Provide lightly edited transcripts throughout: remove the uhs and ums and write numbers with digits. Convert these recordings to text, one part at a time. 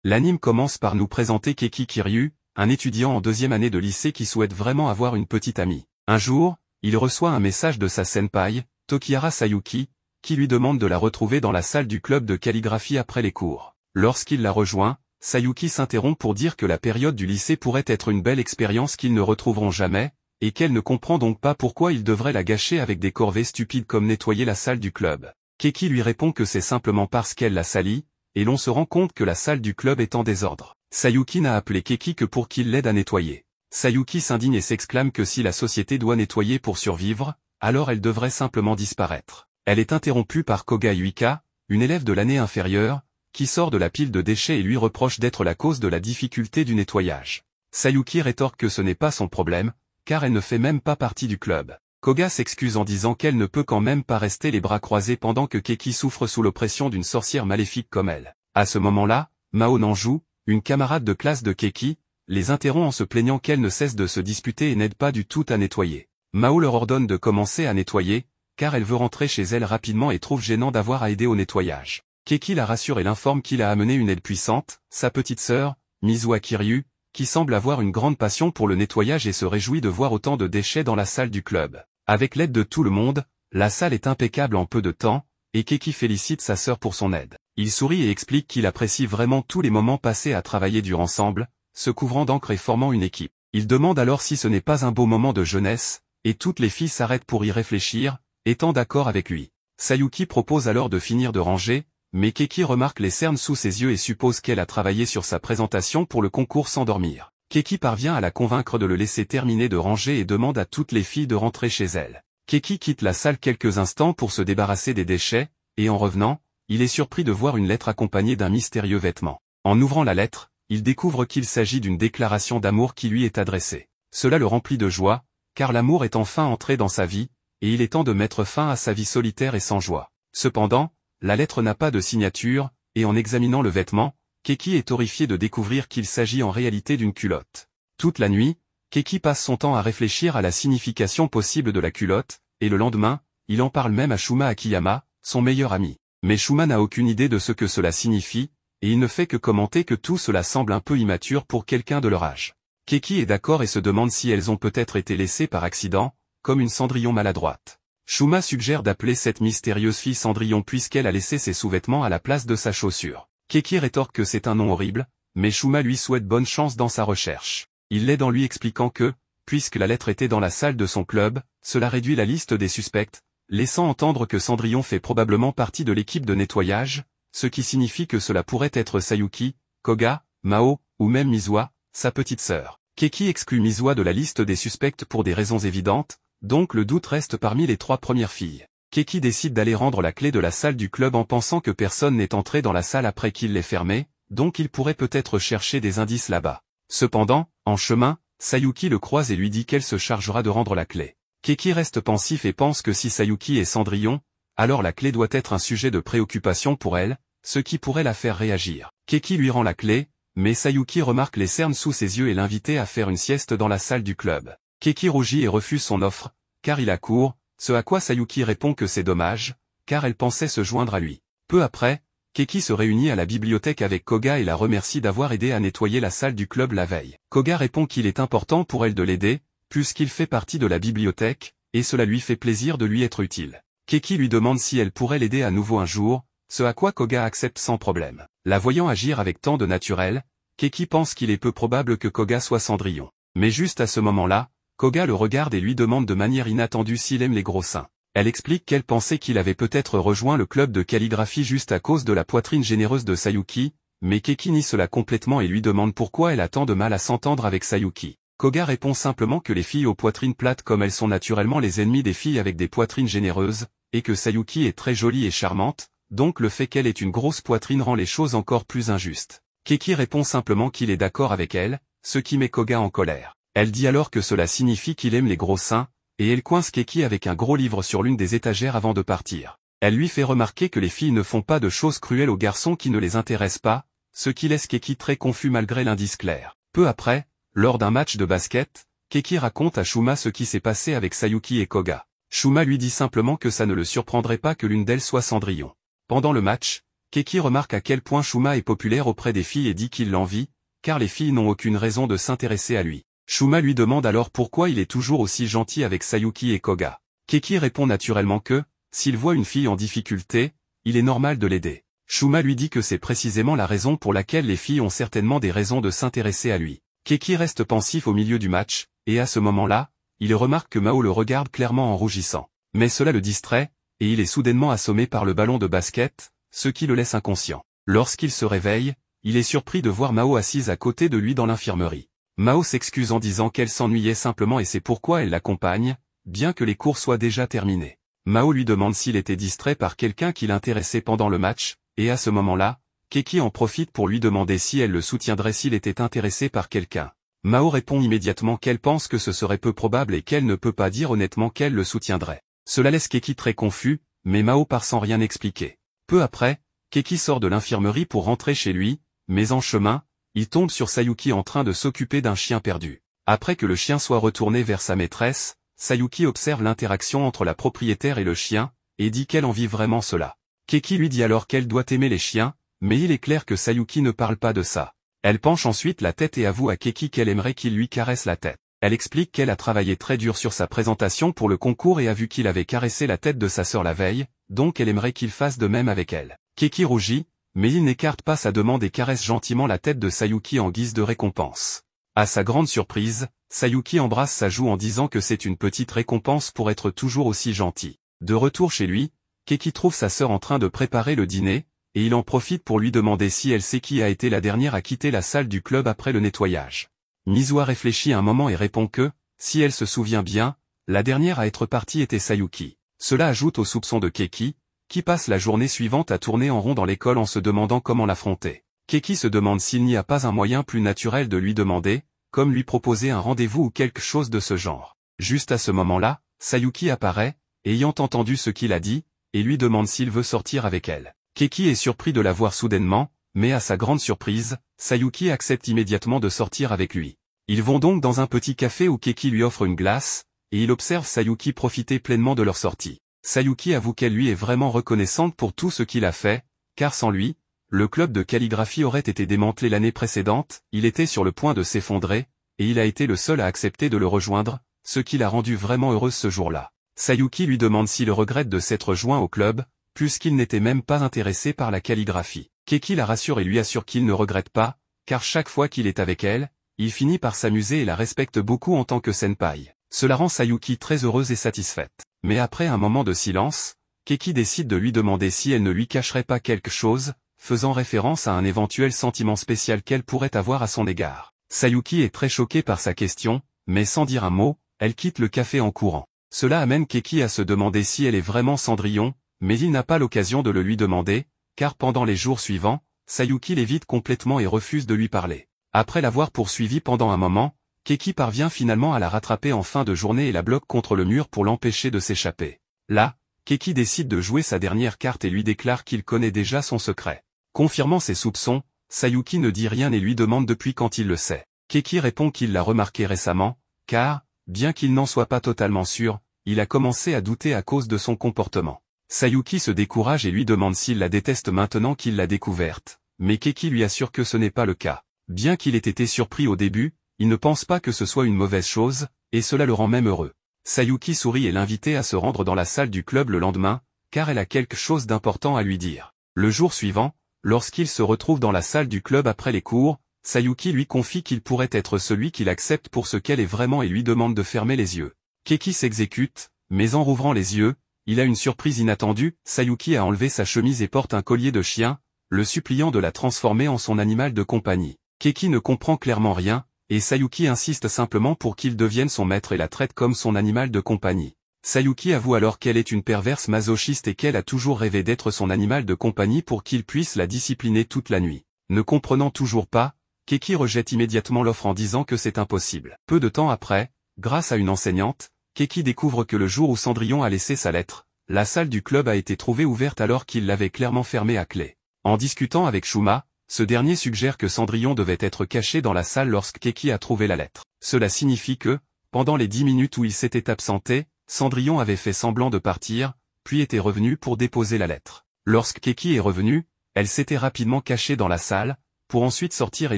L'anime commence par nous présenter Keki Kiryu, un étudiant en 2e année de lycée qui souhaite vraiment avoir une petite amie. Un jour, il reçoit un message de sa senpai, Tokihara Sayuki, qui lui demande de la retrouver dans la salle du club de calligraphie après les cours. Lorsqu'il la rejoint, Sayuki s'interrompt pour dire que la période du lycée pourrait être une belle expérience qu'ils ne retrouveront jamais, et qu'elle ne comprend donc pas pourquoi il devrait la gâcher avec des corvées stupides comme nettoyer la salle du club. Keki lui répond que c'est simplement parce qu'elle l'a salie, et l'on se rend compte que la salle du club est en désordre. Sayuki n'a appelé Keki que pour qu'il l'aide à nettoyer. Sayuki s'indigne et s'exclame que si la société doit nettoyer pour survivre, alors elle devrait simplement disparaître. Elle est interrompue par Koga Yuika, une élève de l'année inférieure, qui sort de la pile de déchets et lui reproche d'être la cause de la difficulté du nettoyage. Sayuki rétorque que ce n'est pas son problème, car elle ne fait même pas partie du club. Koga s'excuse en disant qu'elle ne peut quand même pas rester les bras croisés pendant que Keki souffre sous l'oppression d'une sorcière maléfique comme elle. À ce moment-là, Mao Nanju, une camarade de classe de Keki, les interrompt en se plaignant qu'elle ne cesse de se disputer et n'aide pas du tout à nettoyer. Mao leur ordonne de commencer à nettoyer, car elle veut rentrer chez elle rapidement et trouve gênant d'avoir à aider au nettoyage. Keki la rassure et l'informe qu'il a amené une aide puissante, sa petite sœur, Mizuha Kiryu, qui semble avoir une grande passion pour le nettoyage et se réjouit de voir autant de déchets dans la salle du club. Avec l'aide de tout le monde, la salle est impeccable en peu de temps, et Keki félicite sa sœur pour son aide. Il sourit et explique qu'il apprécie vraiment tous les moments passés à travailler dur ensemble, se couvrant d'encre et formant une équipe. Il demande alors si ce n'est pas un beau moment de jeunesse, et toutes les filles s'arrêtent pour y réfléchir, étant d'accord avec lui. Sayuki propose alors de finir de ranger, mais Keki remarque les cernes sous ses yeux et suppose qu'elle a travaillé sur sa présentation pour le concours sans dormir. Keki parvient à la convaincre de le laisser terminer de ranger et demande à toutes les filles de rentrer chez elles. Keki quitte la salle quelques instants pour se débarrasser des déchets, et en revenant, il est surpris de voir une lettre accompagnée d'un mystérieux vêtement. En ouvrant la lettre, il découvre qu'il s'agit d'une déclaration d'amour qui lui est adressée. Cela le remplit de joie, car l'amour est enfin entré dans sa vie, et il est temps de mettre fin à sa vie solitaire et sans joie. Cependant, la lettre n'a pas de signature, et en examinant le vêtement, Keki est horrifié de découvrir qu'il s'agit en réalité d'une culotte. Toute la nuit, Keki passe son temps à réfléchir à la signification possible de la culotte, et le lendemain, il en parle même à Shuma Akiyama, son meilleur ami. Mais Shuma n'a aucune idée de ce que cela signifie, et il ne fait que commenter que tout cela semble un peu immature pour quelqu'un de leur âge. Keki est d'accord et se demande si elles ont peut-être été laissées par accident, comme une Cendrillon maladroite. Shuma suggère d'appeler cette mystérieuse fille Cendrillon puisqu'elle a laissé ses sous-vêtements à la place de sa chaussure. Keki rétorque que c'est un nom horrible, mais Shuma lui souhaite bonne chance dans sa recherche. Il l'aide en lui expliquant que, puisque la lettre était dans la salle de son club, cela réduit la liste des suspects, laissant entendre que Cendrillon fait probablement partie de l'équipe de nettoyage, ce qui signifie que cela pourrait être Sayuki, Koga, Mao, ou même Mizuha, sa petite sœur. Keki exclut Mizuha de la liste des suspects pour des raisons évidentes, donc le doute reste parmi les 3 premières filles. Keki décide d'aller rendre la clé de la salle du club en pensant que personne n'est entré dans la salle après qu'il l'ait fermée, donc il pourrait peut-être chercher des indices là-bas. Cependant, en chemin, Sayuki le croise et lui dit qu'elle se chargera de rendre la clé. Keki reste pensif et pense que si Sayuki est Cendrillon, alors la clé doit être un sujet de préoccupation pour elle, ce qui pourrait la faire réagir. Keki lui rend la clé, mais Sayuki remarque les cernes sous ses yeux et l'invite à faire une sieste dans la salle du club. Keki rougit et refuse son offre, car il accourt, ce à quoi Sayuki répond que c'est dommage, car elle pensait se joindre à lui. Peu après, Keki se réunit à la bibliothèque avec Koga et la remercie d'avoir aidé à nettoyer la salle du club la veille. Koga répond qu'il est important pour elle de l'aider, puisqu'il fait partie de la bibliothèque, et cela lui fait plaisir de lui être utile. Keki lui demande si elle pourrait l'aider à nouveau un jour, ce à quoi Koga accepte sans problème. La voyant agir avec tant de naturel, Keki pense qu'il est peu probable que Koga soit Cendrillon. Mais juste à ce moment-là, Koga le regarde et lui demande de manière inattendue s'il aime les gros seins. Elle explique qu'elle pensait qu'il avait peut-être rejoint le club de calligraphie juste à cause de la poitrine généreuse de Sayuki, mais Keki nie cela complètement et lui demande pourquoi elle a tant de mal à s'entendre avec Sayuki. Koga répond simplement que les filles aux poitrines plates comme elles sont naturellement les ennemies des filles avec des poitrines généreuses, et que Sayuki est très jolie et charmante, donc le fait qu'elle ait une grosse poitrine rend les choses encore plus injustes. Keki répond simplement qu'il est d'accord avec elle, ce qui met Koga en colère. Elle dit alors que cela signifie qu'il aime les gros seins, et elle coince Keki avec un gros livre sur l'une des étagères avant de partir. Elle lui fait remarquer que les filles ne font pas de choses cruelles aux garçons qui ne les intéressent pas, ce qui laisse Keki très confus malgré l'indice clair. Peu après, lors d'un match de basket, Keki raconte à Shuma ce qui s'est passé avec Sayuki et Koga. Shuma lui dit simplement que ça ne le surprendrait pas que l'une d'elles soit Cendrillon. Pendant le match, Keki remarque à quel point Shuma est populaire auprès des filles et dit qu'il l'envie, car les filles n'ont aucune raison de s'intéresser à lui. Shuma lui demande alors pourquoi il est toujours aussi gentil avec Sayuki et Koga. Keki répond naturellement que, s'il voit une fille en difficulté, il est normal de l'aider. Shuma lui dit que c'est précisément la raison pour laquelle les filles ont certainement des raisons de s'intéresser à lui. Keki reste pensif au milieu du match, et à ce moment-là, il remarque que Mao le regarde clairement en rougissant. Mais cela le distrait, et il est soudainement assommé par le ballon de basket, ce qui le laisse inconscient. Lorsqu'il se réveille, il est surpris de voir Mao assise à côté de lui dans l'infirmerie. Mao s'excuse en disant qu'elle s'ennuyait simplement et c'est pourquoi elle l'accompagne, bien que les cours soient déjà terminés. Mao lui demande s'il était distrait par quelqu'un qui l'intéressait pendant le match, et à ce moment-là, Keki en profite pour lui demander si elle le soutiendrait s'il était intéressé par quelqu'un. Mao répond immédiatement qu'elle pense que ce serait peu probable et qu'elle ne peut pas dire honnêtement qu'elle le soutiendrait. Cela laisse Keki très confus, mais Mao part sans rien expliquer. Peu après, Keki sort de l'infirmerie pour rentrer chez lui, mais en chemin, il tombe sur Sayuki en train de s'occuper d'un chien perdu. Après que le chien soit retourné vers sa maîtresse, Sayuki observe l'interaction entre la propriétaire et le chien, et dit qu'elle envie vraiment cela. Keki lui dit alors qu'elle doit aimer les chiens, mais il est clair que Sayuki ne parle pas de ça. Elle penche ensuite la tête et avoue à Keki qu'elle aimerait qu'il lui caresse la tête. Elle explique qu'elle a travaillé très dur sur sa présentation pour le concours et a vu qu'il avait caressé la tête de sa sœur la veille, donc elle aimerait qu'il fasse de même avec elle. Keki rougit, mais il n'écarte pas sa demande et caresse gentiment la tête de Sayuki en guise de récompense. À sa grande surprise, Sayuki embrasse sa joue en disant que c'est une petite récompense pour être toujours aussi gentil. De retour chez lui, Keki trouve sa sœur en train de préparer le dîner, et il en profite pour lui demander si elle sait qui a été la dernière à quitter la salle du club après le nettoyage. Mizuha réfléchit un moment et répond que, si elle se souvient bien, la dernière à être partie était Sayuki. Cela ajoute au soupçon de Keki, qui passe la journée suivante à tourner en rond dans l'école en se demandant comment l'affronter. Keki se demande s'il n'y a pas un moyen plus naturel de lui demander, comme lui proposer un rendez-vous ou quelque chose de ce genre. Juste à ce moment-là, Sayuki apparaît, ayant entendu ce qu'il a dit, et lui demande s'il veut sortir avec elle. Keki est surpris de la voir soudainement, mais à sa grande surprise, Sayuki accepte immédiatement de sortir avec lui. Ils vont donc dans un petit café où Keki lui offre une glace, et il observe Sayuki profiter pleinement de leur sortie. Sayuki avoue qu'elle lui est vraiment reconnaissante pour tout ce qu'il a fait, car sans lui, le club de calligraphie aurait été démantelé l'année précédente, il était sur le point de s'effondrer, et il a été le seul à accepter de le rejoindre, ce qui l'a rendu vraiment heureuse ce jour-là. Sayuki lui demande s'il regrette de s'être joint au club, puisqu'il n'était même pas intéressé par la calligraphie. Keki la rassure et lui assure qu'il ne regrette pas, car chaque fois qu'il est avec elle, il finit par s'amuser et la respecte beaucoup en tant que senpai. Cela rend Sayuki très heureuse et satisfaite. Mais après un moment de silence, Keki décide de lui demander si elle ne lui cacherait pas quelque chose, faisant référence à un éventuel sentiment spécial qu'elle pourrait avoir à son égard. Sayuki est très choquée par sa question, mais sans dire un mot, elle quitte le café en courant. Cela amène Keki à se demander si elle est vraiment Cendrillon, mais il n'a pas l'occasion de le lui demander, car pendant les jours suivants, Sayuki l'évite complètement et refuse de lui parler. Après l'avoir poursuivie pendant un moment, Keki parvient finalement à la rattraper en fin de journée et la bloque contre le mur pour l'empêcher de s'échapper. Là, Keki décide de jouer sa dernière carte et lui déclare qu'il connaît déjà son secret. Confirmant ses soupçons, Sayuki ne dit rien et lui demande depuis quand il le sait. Keki répond qu'il l'a remarqué récemment, car, bien qu'il n'en soit pas totalement sûr, il a commencé à douter à cause de son comportement. Sayuki se décourage et lui demande s'il la déteste maintenant qu'il l'a découverte, mais Keki lui assure que ce n'est pas le cas. Bien qu'il ait été surpris au début, il ne pense pas que ce soit une mauvaise chose, et cela le rend même heureux. Sayuki sourit et l'invite à se rendre dans la salle du club le lendemain, car elle a quelque chose d'important à lui dire. Le jour suivant, lorsqu'il se retrouve dans la salle du club après les cours, Sayuki lui confie qu'il pourrait être celui qu'il accepte pour ce qu'elle est vraiment et lui demande de fermer les yeux. Keki s'exécute, mais en rouvrant les yeux, il a une surprise inattendue, Sayuki a enlevé sa chemise et porte un collier de chien, le suppliant de la transformer en son animal de compagnie. Keki ne comprend clairement rien, et Sayuki insiste simplement pour qu'il devienne son maître et la traite comme son animal de compagnie. Sayuki avoue alors qu'elle est une perverse masochiste et qu'elle a toujours rêvé d'être son animal de compagnie pour qu'il puisse la discipliner toute la nuit. Ne comprenant toujours pas, Keki rejette immédiatement l'offre en disant que c'est impossible. Peu de temps après, grâce à une enseignante, Keki découvre que le jour où Cendrillon a laissé sa lettre, la salle du club a été trouvée ouverte alors qu'il l'avait clairement fermée à clé. En discutant avec Shuma, ce dernier suggère que Cendrillon devait être caché dans la salle lorsque Keki a trouvé la lettre. Cela signifie que, pendant les 10 minutes où il s'était absenté, Cendrillon avait fait semblant de partir, puis était revenu pour déposer la lettre. Lorsque Keki est revenu, elle s'était rapidement cachée dans la salle, pour ensuite sortir et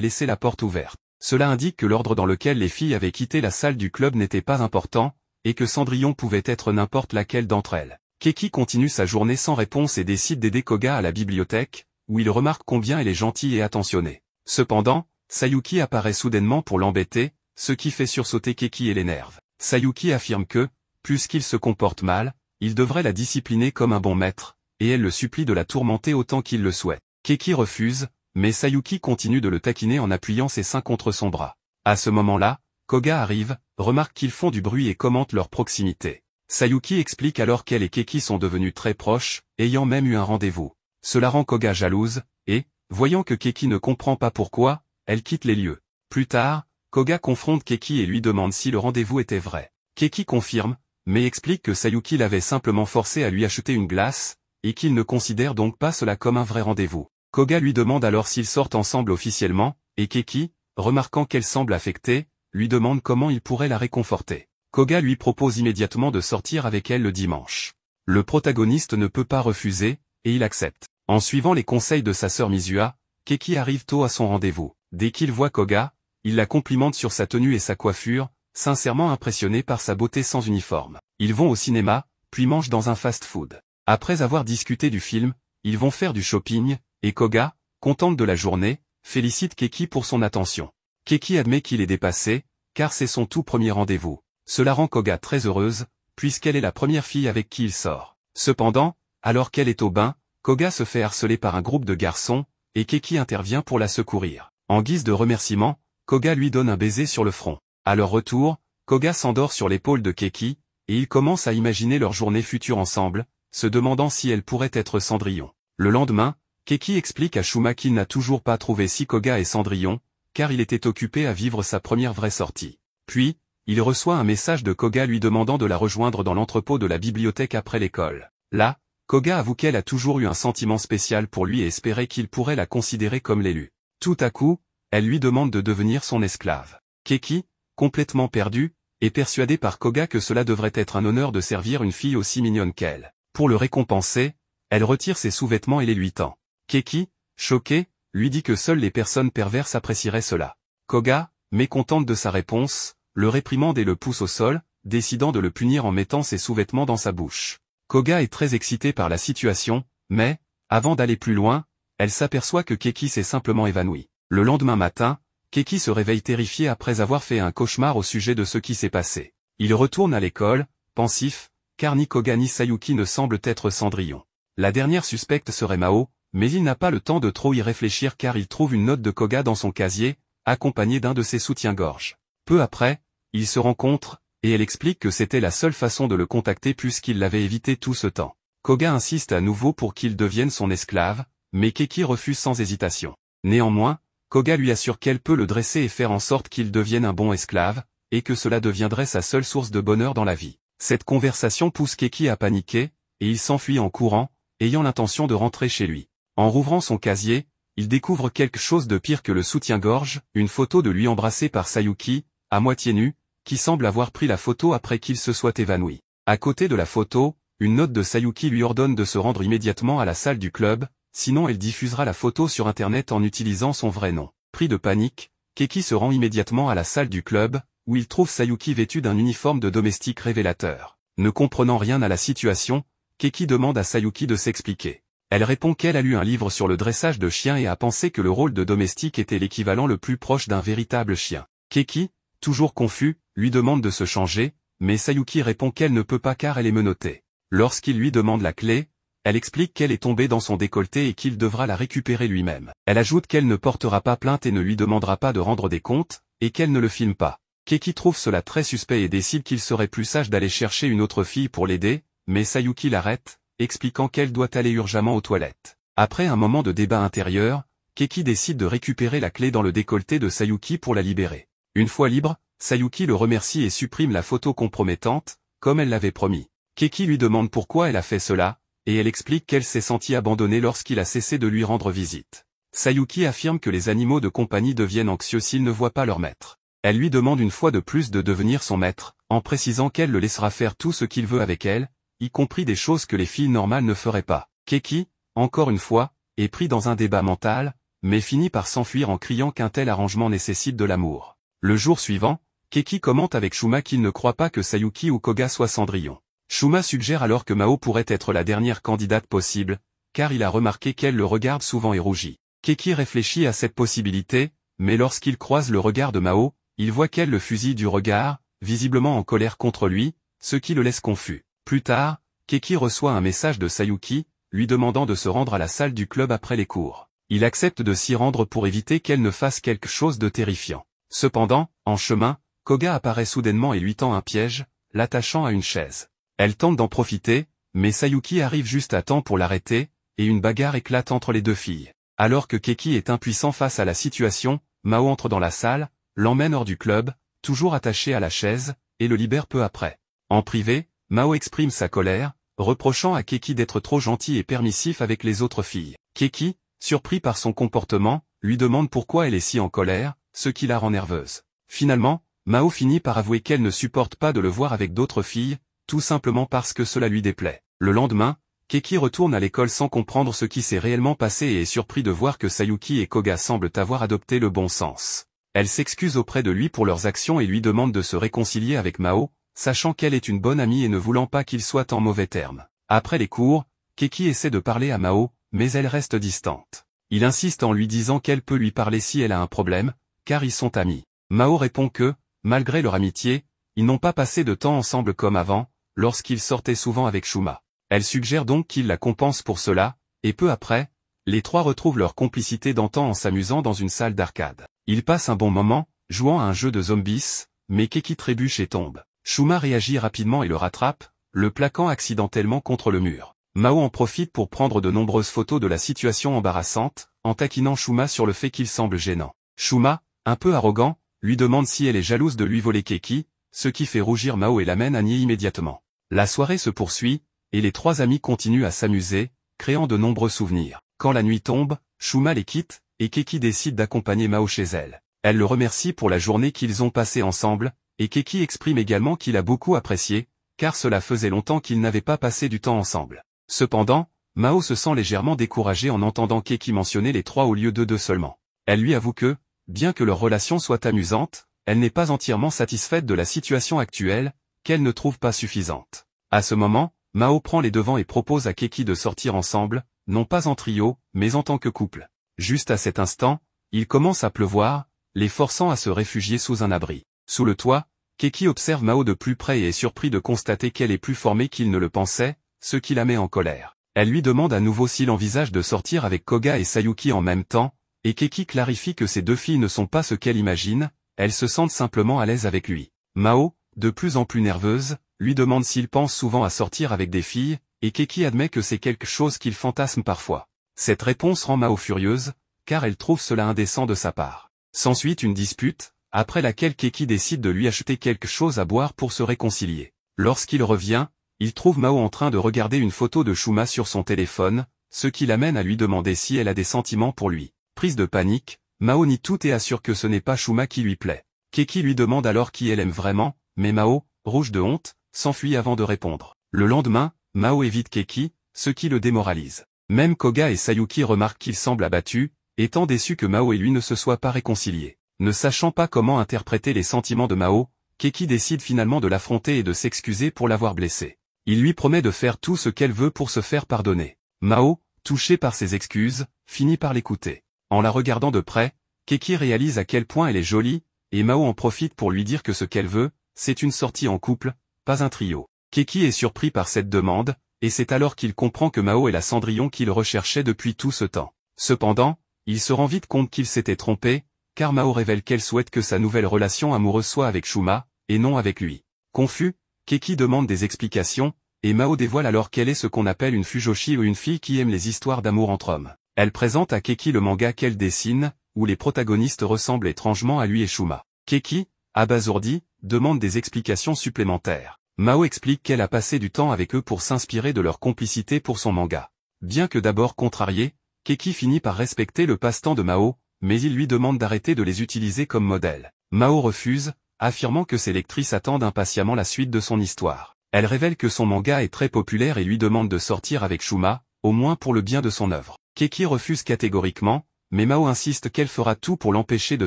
laisser la porte ouverte. Cela indique que l'ordre dans lequel les filles avaient quitté la salle du club n'était pas important, et que Cendrillon pouvait être n'importe laquelle d'entre elles. Keki continue sa journée sans réponse et décide d'aider Koga à la bibliothèque, où il remarque combien elle est gentille et attentionnée. Cependant, Sayuki apparaît soudainement pour l'embêter, ce qui fait sursauter Keki et l'énerve. Sayuki affirme que, puisqu'il se comporte mal, il devrait la discipliner comme un bon maître, et elle le supplie de la tourmenter autant qu'il le souhaite. Keki refuse, mais Sayuki continue de le taquiner en appuyant ses seins contre son bras. À ce moment-là, Koga arrive, remarque qu'ils font du bruit et commente leur proximité. Sayuki explique alors qu'elle et Keki sont devenus très proches, ayant même eu un rendez-vous. Cela rend Koga jalouse, et, voyant que Keki ne comprend pas pourquoi, elle quitte les lieux. Plus tard, Koga confronte Keki et lui demande si le rendez-vous était vrai. Keki confirme, mais explique que Sayuki l'avait simplement forcé à lui acheter une glace, et qu'il ne considère donc pas cela comme un vrai rendez-vous. Koga lui demande alors s'ils sortent ensemble officiellement, et Keki, remarquant qu'elle semble affectée, lui demande comment il pourrait la réconforter. Koga lui propose immédiatement de sortir avec elle le dimanche. Le protagoniste ne peut pas refuser, et il accepte. En suivant les conseils de sa sœur Mizua, Keki arrive tôt à son rendez-vous. Dès qu'il voit Koga, il la complimente sur sa tenue et sa coiffure, sincèrement impressionné par sa beauté sans uniforme. Ils vont au cinéma, puis mangent dans un fast-food. Après avoir discuté du film, ils vont faire du shopping, et Koga, contente de la journée, félicite Keki pour son attention. Keki admet qu'il est dépassé, car c'est son tout premier rendez-vous. Cela rend Koga très heureuse, puisqu'elle est la première fille avec qui il sort. Cependant, alors qu'elle est au bain, Koga se fait harceler par un groupe de garçons, et Keki intervient pour la secourir. En guise de remerciement, Koga lui donne un baiser sur le front. À leur retour, Koga s'endort sur l'épaule de Keki, et ils commencent à imaginer leur journée future ensemble, se demandant si elle pourrait être Cendrillon. Le lendemain, Keki explique à Shuma qu'il n'a toujours pas trouvé si Koga est Cendrillon, car il était occupé à vivre sa première vraie sortie. Puis, il reçoit un message de Koga lui demandant de la rejoindre dans l'entrepôt de la bibliothèque après l'école. Là, Koga avoue qu'elle a toujours eu un sentiment spécial pour lui et espérait qu'il pourrait la considérer comme l'élu. Tout à coup, elle lui demande de devenir son esclave. Keki, complètement perdue, est persuadée par Koga que cela devrait être un honneur de servir une fille aussi mignonne qu'elle. Pour le récompenser, elle retire ses sous-vêtements et les lui tend. Keki, choquée, lui dit que seules les personnes perverses apprécieraient cela. Koga, mécontente de sa réponse, le réprimande et le pousse au sol, décidant de le punir en mettant ses sous-vêtements dans sa bouche. Koga est très excitée par la situation, mais, avant d'aller plus loin, elle s'aperçoit que Keki s'est simplement évanouie. Le lendemain matin, Keki se réveille terrifié après avoir fait un cauchemar au sujet de ce qui s'est passé. Il retourne à l'école, pensif, car ni Koga ni Sayuki ne semblent être Cendrillon. La dernière suspecte serait Mao, mais il n'a pas le temps de trop y réfléchir car il trouve une note de Koga dans son casier, accompagnée d'un de ses soutiens-gorge. Peu après, ils se rencontrent, et elle explique que c'était la seule façon de le contacter puisqu'il l'avait évité tout ce temps. Koga insiste à nouveau pour qu'il devienne son esclave, mais Keki refuse sans hésitation. Néanmoins, Koga lui assure qu'elle peut le dresser et faire en sorte qu'il devienne un bon esclave, et que cela deviendrait sa seule source de bonheur dans la vie. Cette conversation pousse Keki à paniquer, et il s'enfuit en courant, ayant l'intention de rentrer chez lui. En rouvrant son casier, il découvre quelque chose de pire que le soutien-gorge, une photo de lui embrassé par Sayuki, à moitié nu, qui semble avoir pris la photo après qu'il se soit évanoui. À côté de la photo, une note de Sayuki lui ordonne de se rendre immédiatement à la salle du club, sinon elle diffusera la photo sur internet en utilisant son vrai nom. Pris de panique, Keki se rend immédiatement à la salle du club, où il trouve Sayuki vêtu d'un uniforme de domestique révélateur. Ne comprenant rien à la situation, Keki demande à Sayuki de s'expliquer. Elle répond qu'elle a lu un livre sur le dressage de chiens et a pensé que le rôle de domestique était l'équivalent le plus proche d'un véritable chien. Keki, toujours confus, lui demande de se changer, mais Sayuki répond qu'elle ne peut pas car elle est menottée. Lorsqu'il lui demande la clé, elle explique qu'elle est tombée dans son décolleté et qu'il devra la récupérer lui-même. Elle ajoute qu'elle ne portera pas plainte et ne lui demandera pas de rendre des comptes, et qu'elle ne le filme pas. Keki trouve cela très suspect et décide qu'il serait plus sage d'aller chercher une autre fille pour l'aider, mais Sayuki l'arrête, expliquant qu'elle doit aller urgemment aux toilettes. Après un moment de débat intérieur, Keki décide de récupérer la clé dans le décolleté de Sayuki pour la libérer. Une fois libre, Sayuki le remercie et supprime la photo compromettante, comme elle l'avait promis. Keki lui demande pourquoi elle a fait cela, et elle explique qu'elle s'est sentie abandonnée lorsqu'il a cessé de lui rendre visite. Sayuki affirme que les animaux de compagnie deviennent anxieux s'ils ne voient pas leur maître. Elle lui demande une fois de plus de devenir son maître, en précisant qu'elle le laissera faire tout ce qu'il veut avec elle, y compris des choses que les filles normales ne feraient pas. Keki, encore une fois, est pris dans un débat mental, mais finit par s'enfuir en criant qu'un tel arrangement nécessite de l'amour. Le jour suivant, Keki commente avec Shuma qu'il ne croit pas que Sayuki ou Koga soient Cendrillon. Shuma suggère alors que Mao pourrait être la dernière candidate possible, car il a remarqué qu'elle le regarde souvent et rougit. Keki réfléchit à cette possibilité, mais lorsqu'il croise le regard de Mao, il voit qu'elle le fusille du regard, visiblement en colère contre lui, ce qui le laisse confus. Plus tard, Keki reçoit un message de Sayuki, lui demandant de se rendre à la salle du club après les cours. Il accepte de s'y rendre pour éviter qu'elle ne fasse quelque chose de terrifiant. Cependant, en chemin, Koga apparaît soudainement et lui tend un piège, l'attachant à une chaise. Elle tente d'en profiter, mais Sayuki arrive juste à temps pour l'arrêter, et une bagarre éclate entre les deux filles. Alors que Keki est impuissant face à la situation, Mao entre dans la salle, l'emmène hors du club, toujours attaché à la chaise, et le libère peu après. En privé, Mao exprime sa colère, reprochant à Keki d'être trop gentil et permissif avec les autres filles. Keki, surpris par son comportement, lui demande pourquoi elle est si en colère, ce qui la rend nerveuse. Finalement, Mao finit par avouer qu'elle ne supporte pas de le voir avec d'autres filles, tout simplement parce que cela lui déplaît. Le lendemain, Keki retourne à l'école sans comprendre ce qui s'est réellement passé et est surpris de voir que Sayuki et Koga semblent avoir adopté le bon sens. Elle s'excuse auprès de lui pour leurs actions et lui demande de se réconcilier avec Mao, sachant qu'elle est une bonne amie et ne voulant pas qu'ils soient en mauvais termes. Après les cours, Keki essaie de parler à Mao, mais elle reste distante. Il insiste en lui disant qu'elle peut lui parler si elle a un problème, car ils sont amis. Mao répond que, malgré leur amitié, ils n'ont pas passé de temps ensemble comme avant, lorsqu'ils sortaient souvent avec Shuma. Elle suggère donc qu'il la compense pour cela, et peu après, les trois retrouvent leur complicité d'antan en s'amusant dans une salle d'arcade. Ils passent un bon moment, jouant à un jeu de zombies, mais Keki trébuche et tombe. Shuma réagit rapidement et le rattrape, le plaquant accidentellement contre le mur. Mao en profite pour prendre de nombreuses photos de la situation embarrassante, en taquinant Shuma sur le fait qu'il semble gênant. Shuma, un peu arrogant, lui demande si elle est jalouse de lui voler Keki, ce qui fait rougir Mao et l'amène à nier immédiatement. La soirée se poursuit, et les trois amis continuent à s'amuser, créant de nombreux souvenirs. Quand la nuit tombe, Shuma les quitte, et Keki décide d'accompagner Mao chez elle. Elle le remercie pour la journée qu'ils ont passée ensemble, et Keki exprime également qu'il a beaucoup apprécié, car cela faisait longtemps qu'ils n'avaient pas passé du temps ensemble. Cependant, Mao se sent légèrement découragé en entendant Keki mentionner les trois au lieu de deux seulement. Elle lui avoue que, bien que leur relation soit amusante, elle n'est pas entièrement satisfaite de la situation actuelle, qu'elle ne trouve pas suffisante. À ce moment, Mao prend les devants et propose à Keki de sortir ensemble, non pas en trio, mais en tant que couple. Juste à cet instant, il commence à pleuvoir, les forçant à se réfugier sous un abri. Sous le toit, Keki observe Mao de plus près et est surpris de constater qu'elle est plus formée qu'il ne le pensait, ce qui la met en colère. Elle lui demande à nouveau s'il envisage de sortir avec Koga et Sayuki en même temps, et Keki clarifie que ces deux filles ne sont pas ce qu'elle imagine, elles se sentent simplement à l'aise avec lui. Mao, de plus en plus nerveuse, lui demande s'il pense souvent à sortir avec des filles, et Keki admet que c'est quelque chose qu'il fantasme parfois. Cette réponse rend Mao furieuse, car elle trouve cela indécent de sa part. S'ensuit une dispute, après laquelle Keki décide de lui acheter quelque chose à boire pour se réconcilier. Lorsqu'il revient, il trouve Mao en train de regarder une photo de Shuma sur son téléphone, ce qui l'amène à lui demander si elle a des sentiments pour lui. Prise de panique, Mao nie tout et assure que ce n'est pas Shuma qui lui plaît. Keki lui demande alors qui elle aime vraiment, mais Mao, rouge de honte, s'enfuit avant de répondre. Le lendemain, Mao évite Keki, ce qui le démoralise. Même Koga et Sayuki remarquent qu'il semble abattu, étant déçu que Mao et lui ne se soient pas réconciliés. Ne sachant pas comment interpréter les sentiments de Mao, Keki décide finalement de l'affronter et de s'excuser pour l'avoir blessé. Il lui promet de faire tout ce qu'elle veut pour se faire pardonner. Mao, touché par ses excuses, finit par l'écouter. En la regardant de près, Keki réalise à quel point elle est jolie, et Mao en profite pour lui dire que ce qu'elle veut, c'est une sortie en couple, pas un trio. Keki est surpris par cette demande, et c'est alors qu'il comprend que Mao est la Cendrillon qu'il recherchait depuis tout ce temps. Cependant, il se rend vite compte qu'il s'était trompé, car Mao révèle qu'elle souhaite que sa nouvelle relation amoureuse soit avec Shuma, et non avec lui. Confus, Keki demande des explications, et Mao dévoile alors qu'elle est ce qu'on appelle une fujoshi ou une fille qui aime les histoires d'amour entre hommes. Elle présente à Keki le manga qu'elle dessine, où les protagonistes ressemblent étrangement à lui et Shuma. Keki, abasourdi, demande des explications supplémentaires. Mao explique qu'elle a passé du temps avec eux pour s'inspirer de leur complicité pour son manga. Bien que d'abord contrarié, Keki finit par respecter le passe-temps de Mao, mais il lui demande d'arrêter de les utiliser comme modèle. Mao refuse, affirmant que ses lectrices attendent impatiemment la suite de son histoire. Elle révèle que son manga est très populaire et lui demande de sortir avec Shuma, au moins pour le bien de son œuvre. Keki refuse catégoriquement, mais Mao insiste qu'elle fera tout pour l'empêcher de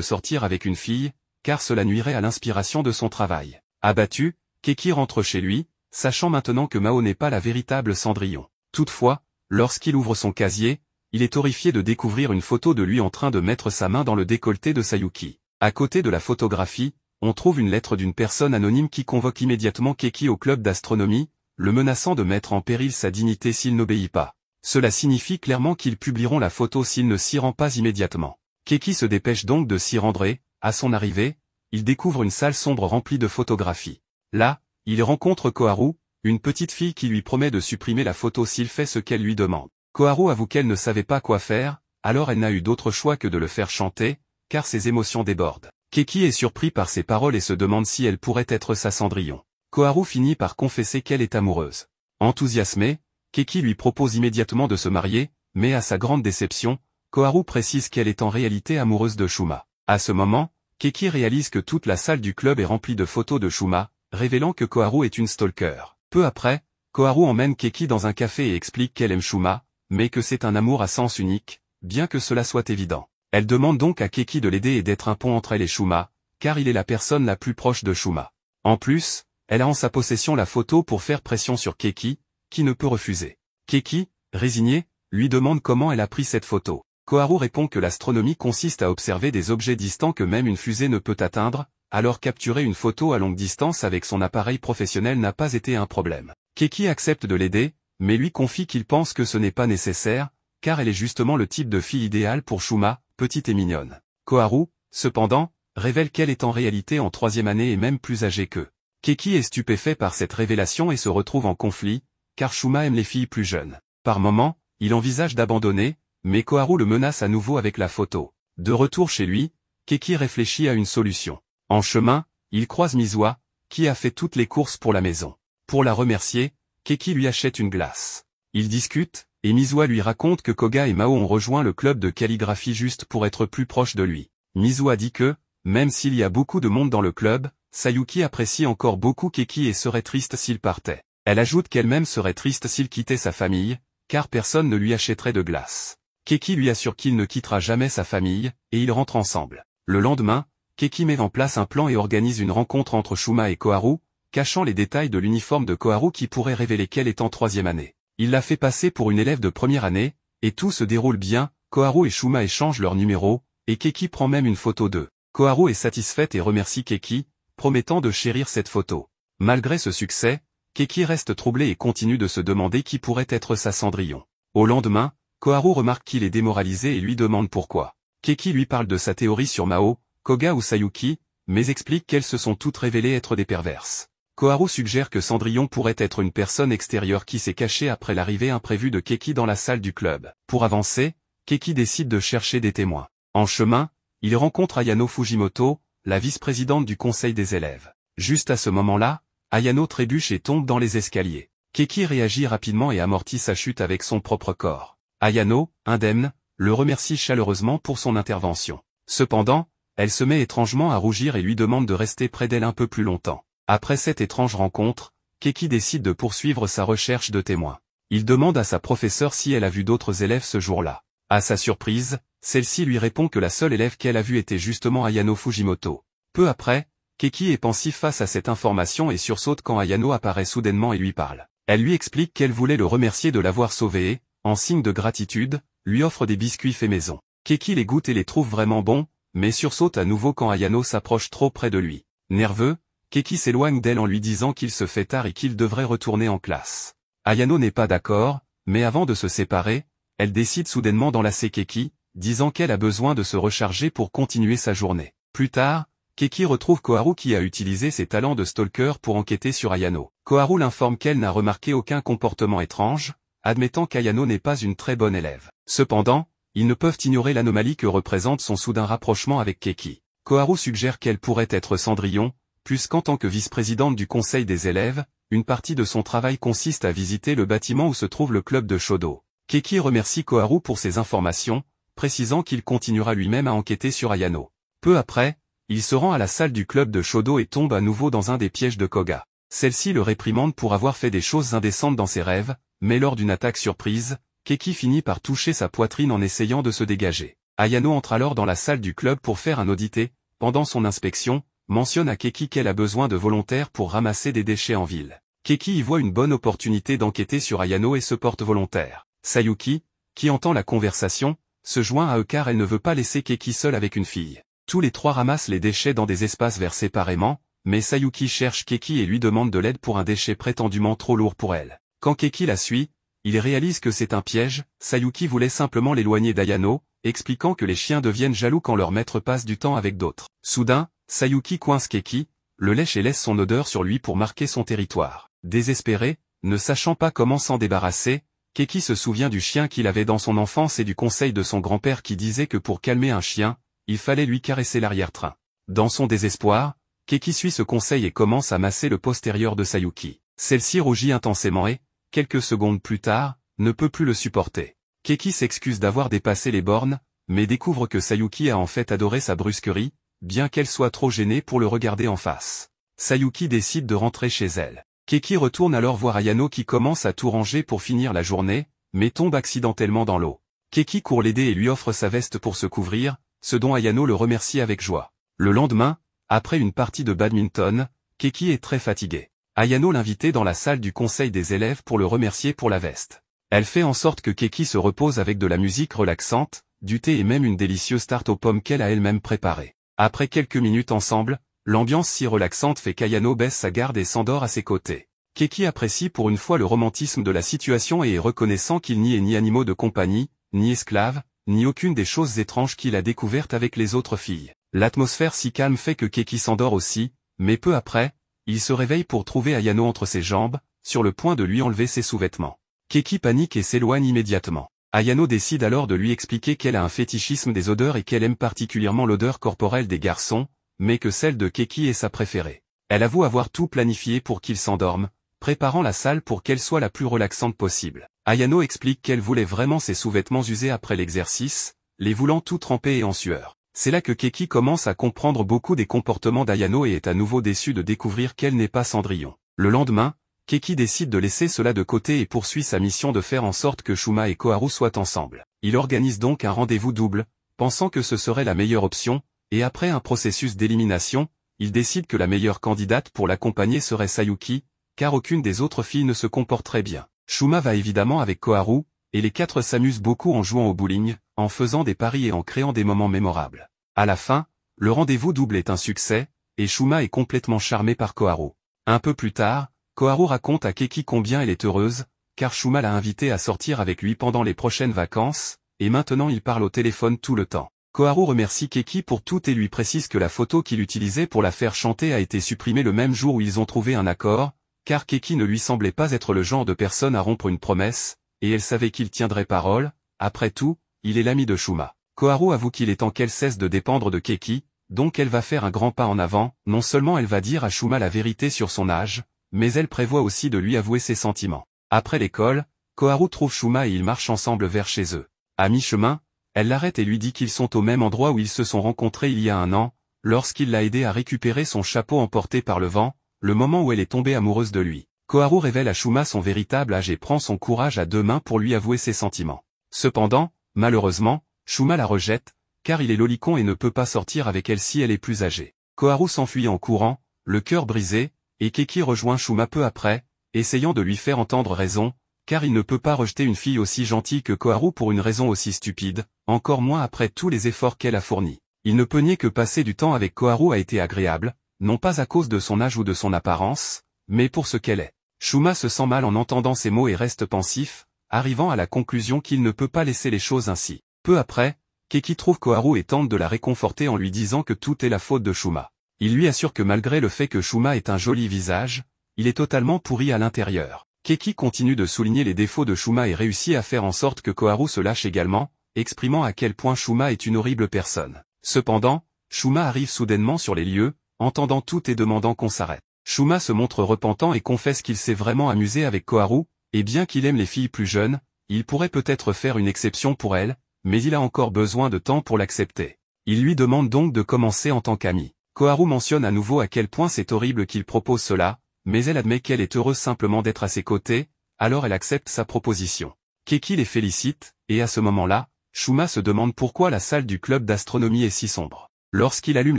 sortir avec une fille, car cela nuirait à l'inspiration de son travail. Abattu, Keki rentre chez lui, sachant maintenant que Mao n'est pas la véritable Cendrillon. Toutefois, lorsqu'il ouvre son casier, il est horrifié de découvrir une photo de lui en train de mettre sa main dans le décolleté de Sayuki. À côté de la photographie, on trouve une lettre d'une personne anonyme qui convoque immédiatement Keki au club d'astronomie, le menaçant de mettre en péril sa dignité s'il n'obéit pas. Cela signifie clairement qu'ils publieront la photo s'il ne s'y rend pas immédiatement. Keki se dépêche donc de s'y rendre et, à son arrivée, il découvre une salle sombre remplie de photographies. Là, il rencontre Koharu, une petite fille qui lui promet de supprimer la photo s'il fait ce qu'elle lui demande. Koharu avoue qu'elle ne savait pas quoi faire, alors elle n'a eu d'autre choix que de le faire chanter, car ses émotions débordent. Keki est surpris par ses paroles et se demande si elle pourrait être sa Cendrillon. Koharu finit par confesser qu'elle est amoureuse. Enthousiasmée, Keki lui propose immédiatement de se marier, mais à sa grande déception, Koharu précise qu'elle est en réalité amoureuse de Shuma. À ce moment, Keki réalise que toute la salle du club est remplie de photos de Shuma, révélant que Koharu est une stalker. Peu après, Koharu emmène Keki dans un café et explique qu'elle aime Shuma, mais que c'est un amour à sens unique, bien que cela soit évident. Elle demande donc à Keki de l'aider et d'être un pont entre elle et Shuma, car il est la personne la plus proche de Shuma. En plus, elle a en sa possession la photo pour faire pression sur Keki, qui ne peut refuser. Keki, résignée, lui demande comment elle a pris cette photo. Koharu répond que l'astronomie consiste à observer des objets distants que même une fusée ne peut atteindre, alors capturer une photo à longue distance avec son appareil professionnel n'a pas été un problème. Keki accepte de l'aider, mais lui confie qu'il pense que ce n'est pas nécessaire, car elle est justement le type de fille idéale pour Shuma, petite et mignonne. Koharu, cependant, révèle qu'elle est en réalité en 3e année et même plus âgée qu'eux. Keki est stupéfait par cette révélation et se retrouve en conflit, car Shuma aime les filles plus jeunes. Par moments, il envisage d'abandonner, mais Koharu le menace à nouveau avec la photo. De retour chez lui, Keki réfléchit à une solution. En chemin, il croise Mizuha, qui a fait toutes les courses pour la maison. Pour la remercier, Keki lui achète une glace. Ils discutent, et Mizuha lui raconte que Koga et Mao ont rejoint le club de calligraphie juste pour être plus proches de lui. Mizuha dit que, même s'il y a beaucoup de monde dans le club, Sayuki apprécie encore beaucoup Keki et serait triste s'il partait. Elle ajoute qu'elle-même serait triste s'il quittait sa famille, car personne ne lui achèterait de glace. Keki lui assure qu'il ne quittera jamais sa famille, et ils rentrent ensemble. Le lendemain, Keki met en place un plan et organise une rencontre entre Shuma et Koharu, cachant les détails de l'uniforme de Koharu qui pourrait révéler qu'elle est en 3e année. Il la fait passer pour une élève de 1re année, et tout se déroule bien, Koharu et Shuma échangent leurs numéros, et Keki prend même une photo d'eux. Koharu est satisfaite et remercie Keki, promettant de chérir cette photo. Malgré ce succès, Keki reste troublée et continue de se demander qui pourrait être sa Cendrillon. Au lendemain, Koharu remarque qu'il est démoralisé et lui demande pourquoi. Keki lui parle de sa théorie sur Mao, Koga ou Sayuki, mais explique qu'elles se sont toutes révélées être des perverses. Koharu suggère que Cendrillon pourrait être une personne extérieure qui s'est cachée après l'arrivée imprévue de Keki dans la salle du club. Pour avancer, Keki décide de chercher des témoins. En chemin, il rencontre Ayano Fujimoto, la vice-présidente du conseil des élèves. Juste à ce moment-là, Ayano trébuche et tombe dans les escaliers. Keki réagit rapidement et amortit sa chute avec son propre corps. Ayano, indemne, le remercie chaleureusement pour son intervention. Cependant, elle se met étrangement à rougir et lui demande de rester près d'elle un peu plus longtemps. Après cette étrange rencontre, Keki décide de poursuivre sa recherche de témoins. Il demande à sa professeure si elle a vu d'autres élèves ce jour-là. À sa surprise, celle-ci lui répond que la seule élève qu'elle a vue était justement Ayano Fujimoto. Peu après, Keki est pensif face à cette information et sursaute quand Ayano apparaît soudainement et lui parle. Elle lui explique qu'elle voulait le remercier de l'avoir sauvé et, en signe de gratitude, lui offre des biscuits faits maison. Keki les goûte et les trouve vraiment bons, mais sursaute à nouveau quand Ayano s'approche trop près de lui. Nerveux, Keki s'éloigne d'elle en lui disant qu'il se fait tard et qu'il devrait retourner en classe. Ayano n'est pas d'accord, mais avant de se séparer, elle décide soudainement d'enlacer Keki, disant qu'elle a besoin de se recharger pour continuer sa journée. Plus tard, Keki retrouve Koharu qui a utilisé ses talents de stalker pour enquêter sur Ayano. Koharu l'informe qu'elle n'a remarqué aucun comportement étrange, admettant qu'Ayano n'est pas une très bonne élève. Cependant, ils ne peuvent ignorer l'anomalie que représente son soudain rapprochement avec Keki. Koharu suggère qu'elle pourrait être Cendrillon, puisqu'en tant que vice-présidente du conseil des élèves, une partie de son travail consiste à visiter le bâtiment où se trouve le club de Shodo. Keki remercie Koharu pour ces informations, précisant qu'il continuera lui-même à enquêter sur Ayano. Peu après, il se rend à la salle du club de Shodo et tombe à nouveau dans un des pièges de Koga. Celle-ci le réprimande pour avoir fait des choses indécentes dans ses rêves, mais lors d'une attaque surprise, Keki finit par toucher sa poitrine en essayant de se dégager. Ayano entre alors dans la salle du club pour faire un audit et, pendant son inspection, mentionne à Keki qu'elle a besoin de volontaires pour ramasser des déchets en ville. Keki y voit une bonne opportunité d'enquêter sur Ayano et se porte volontaire. Sayuki, qui entend la conversation, se joint à eux car elle ne veut pas laisser Keki seule avec une fille. Tous les trois ramassent les déchets dans des espaces verts séparément, mais Sayuki cherche Keki et lui demande de l'aide pour un déchet prétendument trop lourd pour elle. Quand Keki la suit, il réalise que c'est un piège. Sayuki voulait simplement l'éloigner d'Ayano, expliquant que les chiens deviennent jaloux quand leur maître passe du temps avec d'autres. Soudain, Sayuki coince Keki, le lèche et laisse son odeur sur lui pour marquer son territoire. Désespéré, ne sachant pas comment s'en débarrasser, Keki se souvient du chien qu'il avait dans son enfance et du conseil de son grand-père qui disait que pour calmer un chien, il fallait lui caresser l'arrière-train. Dans son désespoir, Keki suit ce conseil et commence à masser le postérieur de Sayuki. Celle-ci rougit intensément et, quelques secondes plus tard, ne peut plus le supporter. Keki s'excuse d'avoir dépassé les bornes, mais découvre que Sayuki a en fait adoré sa brusquerie, bien qu'elle soit trop gênée pour le regarder en face. Sayuki décide de rentrer chez elle. Keki retourne alors voir Ayano qui commence à tout ranger pour finir la journée, mais tombe accidentellement dans l'eau. Keki court l'aider et lui offre sa veste pour se couvrir, ce dont Ayano le remercie avec joie. Le lendemain, après une partie de badminton, Keki est très fatiguée. Ayano l'invitait dans la salle du conseil des élèves pour le remercier pour la veste. Elle fait en sorte que Keki se repose avec de la musique relaxante, du thé et même une délicieuse tarte aux pommes qu'elle a elle-même préparée. Après quelques minutes ensemble, l'ambiance si relaxante fait qu'Ayano baisse sa garde et s'endort à ses côtés. Keki apprécie pour une fois le romantisme de la situation et est reconnaissant qu'il n'y ait ni animaux de compagnie, ni esclaves, ni aucune des choses étranges qu'il a découvertes avec les autres filles. L'atmosphère si calme fait que Keki s'endort aussi, mais peu après, il se réveille pour trouver Ayano entre ses jambes, sur le point de lui enlever ses sous-vêtements. Keki panique et s'éloigne immédiatement. Ayano décide alors de lui expliquer qu'elle a un fétichisme des odeurs et qu'elle aime particulièrement l'odeur corporelle des garçons, mais que celle de Keki est sa préférée. Elle avoue avoir tout planifié pour qu'il s'endorme, préparant la salle pour qu'elle soit la plus relaxante possible. Ayano explique qu'elle voulait vraiment ses sous-vêtements usés après l'exercice, les voulant tout trempés et en sueur. C'est là que Keki commence à comprendre beaucoup des comportements d'Ayano et est à nouveau déçue de découvrir qu'elle n'est pas Cendrillon. Le lendemain, Keki décide de laisser cela de côté et poursuit sa mission de faire en sorte que Shuma et Koharu soient ensemble. Il organise donc un rendez-vous double, pensant que ce serait la meilleure option, et après un processus d'élimination, il décide que la meilleure candidate pour l'accompagner serait Sayuki, car aucune des autres filles ne se comporterait bien. Shuma va évidemment avec Koharu, et les quatre s'amusent beaucoup en jouant au bowling, en faisant des paris et en créant des moments mémorables. À la fin, le rendez-vous double est un succès, et Shuma est complètement charmée par Koharu. Un peu plus tard, Koharu raconte à Keki combien elle est heureuse, car Shuma l'a invitée à sortir avec lui pendant les prochaines vacances, et maintenant il parle au téléphone tout le temps. Koharu remercie Keki pour tout et lui précise que la photo qu'il utilisait pour la faire chanter a été supprimée le même jour où ils ont trouvé un accord, car Keki ne lui semblait pas être le genre de personne à rompre une promesse, et elle savait qu'il tiendrait parole. Après tout, il est l'ami de Shuma. Koharu avoue qu'il est temps qu'elle cesse de dépendre de Keki, donc elle va faire un grand pas en avant. Non seulement elle va dire à Shuma la vérité sur son âge, mais elle prévoit aussi de lui avouer ses sentiments. Après l'école, Koharu trouve Shuma et ils marchent ensemble vers chez eux. À mi-chemin, elle l'arrête et lui dit qu'ils sont au même endroit où ils se sont rencontrés il y a un an, lorsqu'il l'a aidé à récupérer son chapeau emporté par le vent, le moment où elle est tombée amoureuse de lui. Koharu révèle à Shuma son véritable âge et prend son courage à deux mains pour lui avouer ses sentiments. Cependant, malheureusement, Shuma la rejette, car il est lolicon et ne peut pas sortir avec elle si elle est plus âgée. Koharu s'enfuit en courant, le cœur brisé, et Keki rejoint Shuma peu après, essayant de lui faire entendre raison, car il ne peut pas rejeter une fille aussi gentille que Koharu pour une raison aussi stupide, encore moins après tous les efforts qu'elle a fournis. Il ne peut nier que passer du temps avec Koharu a été agréable, non pas à cause de son âge ou de son apparence, mais pour ce qu'elle est. Shuma se sent mal en entendant ces mots et reste pensif, arrivant à la conclusion qu'il ne peut pas laisser les choses ainsi. Peu après, Keki trouve Koharu et tente de la réconforter en lui disant que tout est la faute de Shuma. Il lui assure que malgré le fait que Shuma ait un joli visage, il est totalement pourri à l'intérieur. Keki continue de souligner les défauts de Shuma et réussit à faire en sorte que Koharu se lâche également, exprimant à quel point Shuma est une horrible personne. Cependant, Shuma arrive soudainement sur les lieux, entendant tout et demandant qu'on s'arrête. Shuma se montre repentant et confesse qu'il s'est vraiment amusé avec Koharu, et bien qu'il aime les filles plus jeunes, il pourrait peut-être faire une exception pour elle, mais il a encore besoin de temps pour l'accepter. Il lui demande donc de commencer en tant qu'ami. Koharu mentionne à nouveau à quel point c'est horrible qu'il propose cela, mais elle admet qu'elle est heureuse simplement d'être à ses côtés, alors elle accepte sa proposition. Keki les félicite, et à ce moment-là, Shuma se demande pourquoi la salle du club d'astronomie est si sombre. Lorsqu'il allume